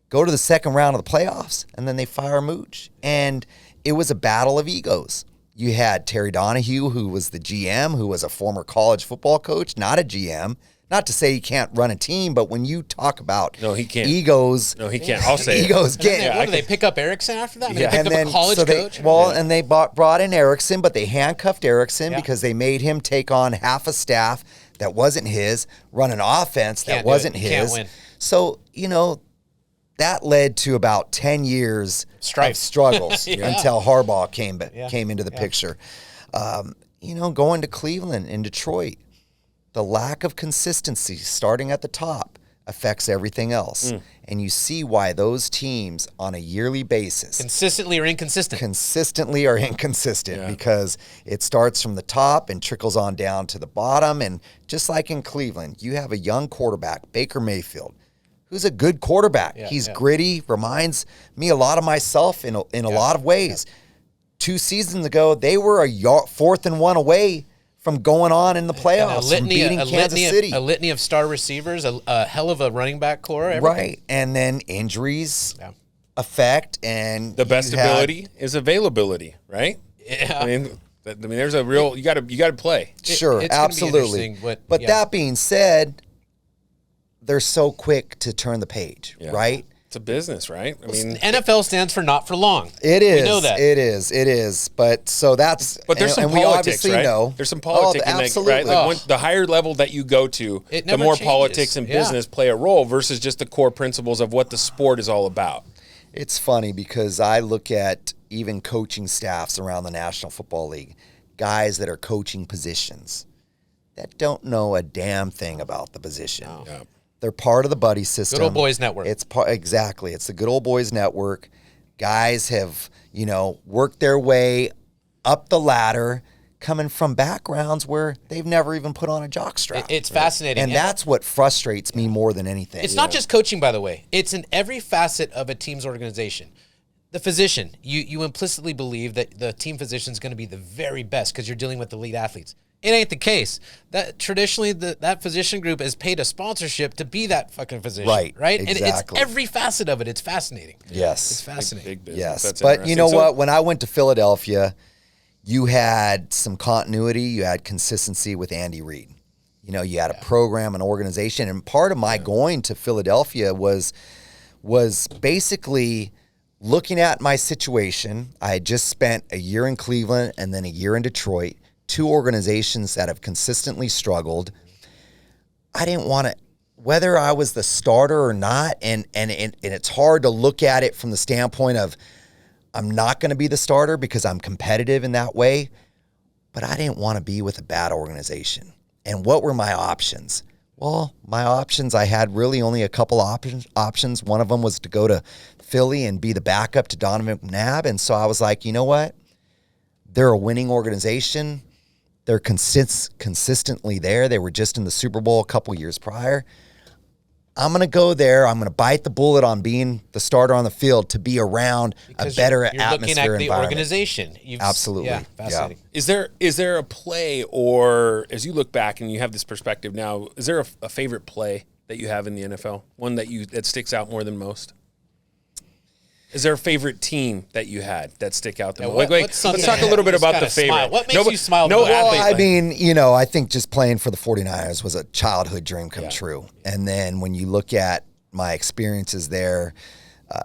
go to the second round of the playoffs, and then they fire Mooch. And it was a battle of egos. You had Terry Donahue, who was the GM, who was a former college football coach, not a GM. Not to say he can't run a team, but when you talk about he can't. egos. No, he can't. I'll say egos it. get. What did they pick up Erickson after that? They picked and up then a college coach? And they brought in Erickson, but they handcuffed Erickson because they made him take on half a staff that wasn't his, run an offense that wasn't his. Can't win. So, that led to about 10 years of struggles until Harbaugh came into the picture. going to Cleveland and Detroit, the lack of consistency starting at the top affects everything else. And you see why those teams on a yearly basis Consistently or inconsistent? consistently are inconsistent because it starts from the top and trickles on down to the bottom. And just like in Cleveland, you have a young quarterback, Baker Mayfield, who's a good quarterback. He's gritty, reminds me a lot of myself in a lot of ways. 2 seasons ago, they were a 4th and 1 away from going on in the playoffs, from beating Kansas City. A litany of star receivers, a hell of a running back core. Everything. Right. And then injuries affect. And the best ability is availability, right? Yeah. I mean, there's a real, you got to play. Sure, it's gonna be absolutely. interesting, But that being said, they're so quick to turn the page, right? It's a business, right? I mean, NFL stands for not for long. It is. We know that. It is. But so that's. but there's some and we politics, obviously right? know. There's some politics in that, absolutely. right? Like the higher level that you go to, It the never more changes. politics and business play a role versus just the core principles of what the sport is all about. It's funny because I look at even coaching staffs around the National Football League, guys that are coaching positions that don't know a damn thing about the position. Yeah. They're part of the buddy system. Good old boys network. Exactly. It's the good old boys network. Guys have, worked their way up the ladder, coming from backgrounds where they've never even put on a jockstrap. It's fascinating. And that's what frustrates me more than anything. It's not just coaching, by the way. It's in every facet of a team's organization. The physician, you implicitly believe that the team physician is going to be the very best because you're dealing with elite athletes. It ain't the case. That traditionally that physician group is paid a sponsorship to be that fucking physician, right? Exactly. And it's every facet of it. It's fascinating. Yes. It's fascinating. Big business. Yes. That's But you know interesting. what? When I went to Philadelphia, you had some continuity. You had consistency with Andy Reid. You had a program, an organization. And part of my going to Philadelphia was basically looking at my situation. I had just spent a year in Cleveland and then a year in Detroit, 2 organizations that have consistently struggled. I didn't want to, whether I was the starter or not, and it's hard to look at it from the standpoint of I'm not going to be the starter because I'm competitive in that way, but I didn't want to be with a bad organization. And what were my options? Well, my options, I had really only a couple options. One of them was to go to Philly and be the backup to Donovan McNabb. And so I was like, you know what? They're a winning organization. They're consistently there. They were just in the Super Bowl a couple years prior. I'm going to go there. I'm going to bite the bullet on being the starter on the field to be around a better you're atmosphere looking at the environment. organization. Absolutely. Yeah, fascinating. Is there a play, or as you look back and you have this perspective now, is there a favorite play that you have in the NFL? One that sticks out more than most? Is there a favorite team that you had that stick out the most? Let's talk a little bit about the favorite. Smile. What makes you smile? Well, I mean, I think just playing for the 49ers was a childhood dream come true. And then when you look at my experiences there,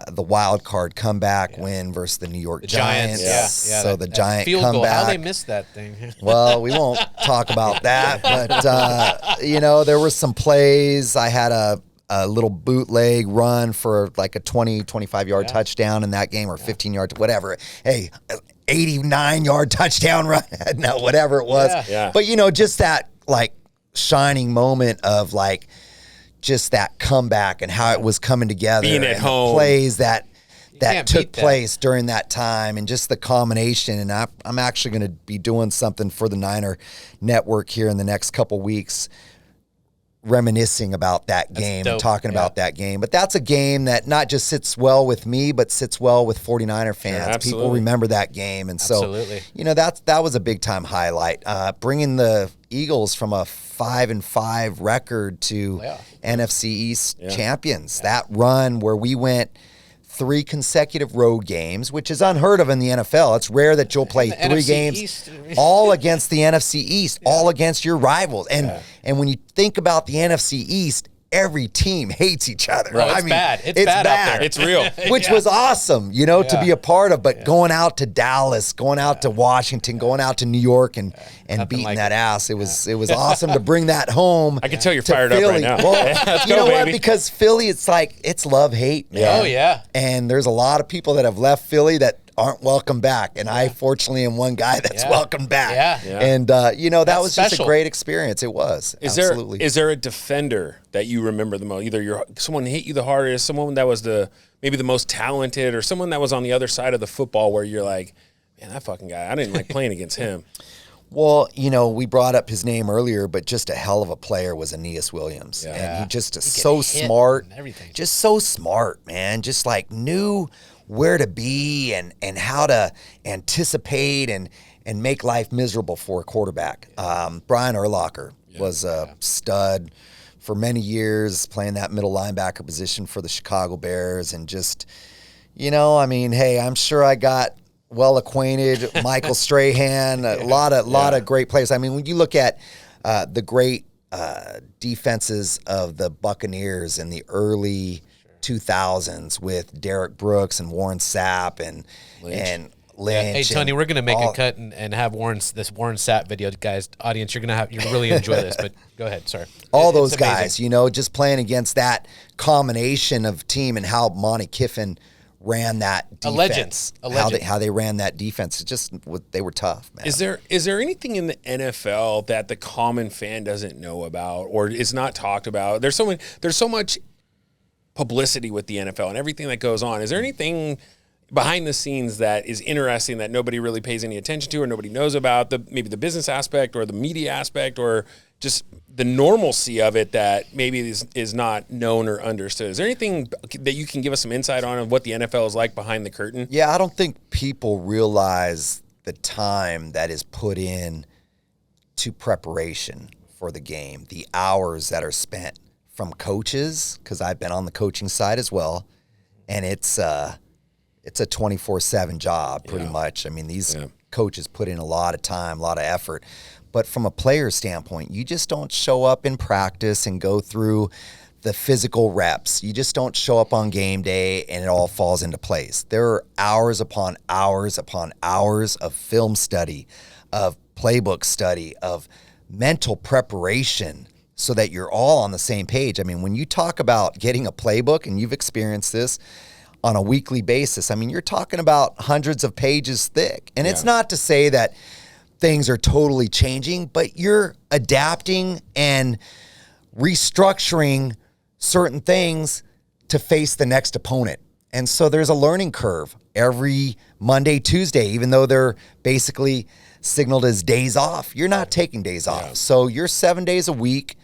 the wild card comeback win versus the New York Giants. Yeah. So the Giant field comeback. goal. How they missed that thing. Well, we won't talk about that. But, there were some plays. I had a little bootleg run for like a 20, 25-yard touchdown in that game, or 15-yard, whatever. Hey, 89-yard touchdown run. No, whatever it was. Yeah. But, just that like shining moment of like just that comeback and how it was coming together. Being at and home. The plays that can't took beat that. place during that time, and just the combination. And I'm actually going to be doing something for the Niner Network here in the next couple weeks, reminiscing about that game and talking about that game. But that's a game that not just sits well with me, but sits well with 49er fans. People remember that game. And so, that was a big time highlight. Bringing the Eagles from a 5-5 record to NFC East champions. That run where we went 3 consecutive road games, which is unheard of in the NFL. It's rare that you'll play 3 NFC games East. all against the NFC East, all against your rivals. And when you think about the NFC East, every team hates each other. Right. It's bad. It's bad out there. It's real. Which was awesome, to be a part of. But going out to Dallas, going out to Washington, going out to New York and beating like that ass, it was awesome to bring that home. I can tell you're to fired Philly. up right now. Well, Let's you go, know what? baby. Because Philly, it's like, it's love-hate, man. Oh, yeah. And there's a lot of people that have left Philly that aren't welcome back. And I fortunately am one guy that's welcome back. Yeah. And, that was just a special. great experience. It was. Absolutely. Is there a defender that you remember the most? Either someone hit you the hardest, someone that was maybe the most talented, or someone that was on the other side of the football where you're like, man, that fucking guy, I didn't like playing against him. Well, we brought up his name earlier, but just a hell of a player was Aeneas Williams. Yeah. And he just is so smart. Just so smart, man. Just like knew where to be and how to anticipate and make life miserable for a quarterback. Brian Urlocker was a stud for many years, playing that middle linebacker position for the Chicago Bears. And just, hey, I'm sure I got well acquainted, Michael Strahan, a lot of great players. I mean, when you look at the great defenses of the Buccaneers in the early 2000s with Derek Brooks and Warren Sapp and Lynch. Hey Tony, we're gonna make a cut and have this Warren Sapp video, guys. Audience, you're really enjoy this. But go ahead, sorry. All those guys, just playing against that combination of team and how Monty Kiffin ran that defense. A legend. How they ran that defense. They were tough, man. Is there anything in the NFL that the common fan doesn't know about or is not talked about? There's so much publicity with the NFL and everything that goes on. Is there anything behind the scenes that is interesting that nobody really pays any attention to or nobody knows about, maybe the business aspect or the media aspect or just the normalcy of it that maybe is not known or understood? Is there anything that you can give us some insight on of what the NFL is like behind the curtain? Yeah, I don't think people realize the time that is put in to preparation for the game, the hours that are spent from coaches, because I've been on the coaching side as well, and it's a 24/7 job pretty much. I mean, these coaches put in a lot of time, a lot of effort. But from a player standpoint, you just don't show up in practice and go through the physical reps. You just don't show up on game day and it all falls into place. There are hours upon hours upon hours of film study, of playbook study, of mental preparation so that you're all on the same page. I mean, when you talk about getting a playbook, and you've experienced this on a weekly basis, I mean, you're talking about hundreds of pages thick. And it's not to say that things are totally changing, but you're adapting and restructuring certain things to face the next opponent. And so there's a learning curve every Monday, Tuesday, even though they're basically signaled as days off. You're not taking days off. So you're 7 days a week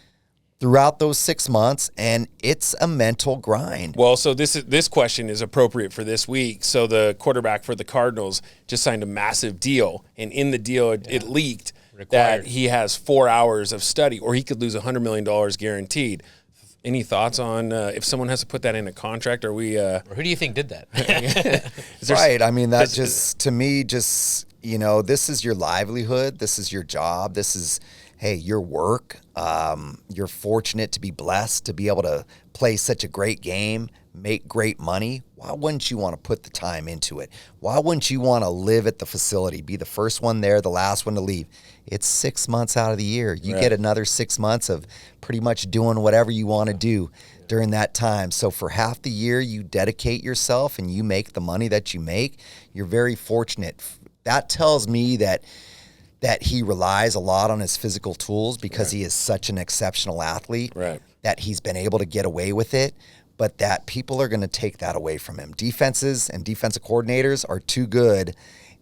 throughout those 6 months, and it's a mental grind. Well, so this question is appropriate for this week. So the quarterback for the Cardinals just signed a massive deal, and in the deal it leaked that he has 4 hours of study, or he could lose $100 million guaranteed. Any thoughts on if someone has to put that in a contract? Or who do you think did that? Right. I mean, that just, to me, just, this is your livelihood. This is your job. This is, hey, your work. You're fortunate to be blessed to be able to play such a great game, make great money. Why wouldn't you want to put the time into it? Why wouldn't you want to live at the facility, be the first one there, the last one to leave? It's 6 months out of the year. You get another 6 months of pretty much doing whatever you want to do during that time. So for half the year, you dedicate yourself and you make the money that you make. You're very fortunate. That tells me that he relies a lot on his physical tools because he is such an exceptional athlete, that he's been able to get away with it, but that people are going to take that away from him. Defenses and defensive coordinators are too good,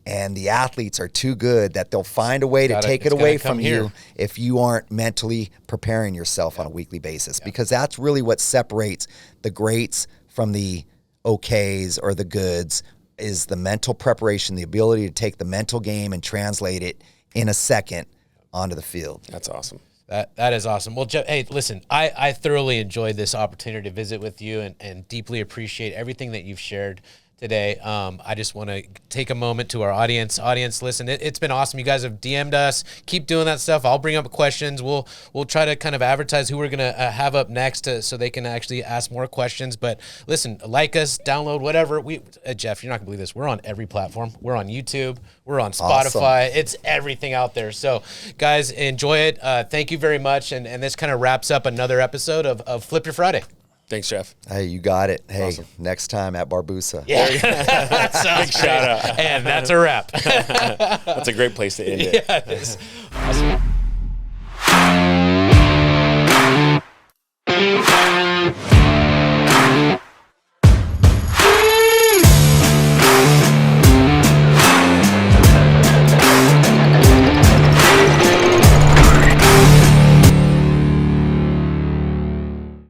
and the athletes are too good that they'll find a way to take it away from you if you aren't mentally preparing yourself on a weekly basis, because that's really what separates the greats from the okays or the goods, is the mental preparation, the ability to take the mental game and translate it in a second onto the field. That's awesome. That is awesome. Well, Jeff, hey, listen, I thoroughly enjoyed this opportunity to visit with you and deeply appreciate everything that you've shared today. I just want to take a moment to our audience. Listen, it's been awesome. You guys have DM'd us. Keep doing that stuff. I'll bring up questions. We'll try to kind of advertise who we're going to have up next so they can actually ask more questions. But listen, like us, download, whatever. Jeff, you're not going to believe this. We're on every platform. We're on YouTube. We're on Spotify. Awesome. It's everything out there. So, guys, enjoy it. Thank you very much. And this kind of wraps up another episode of Flip Your Friday. Thanks, Jeff. Hey, you got it. Hey, Awesome. next time at Barbusa. Yeah. That sounds Big shout out. And that's a wrap. That's a great place to end it. Yeah, it is. Awesome.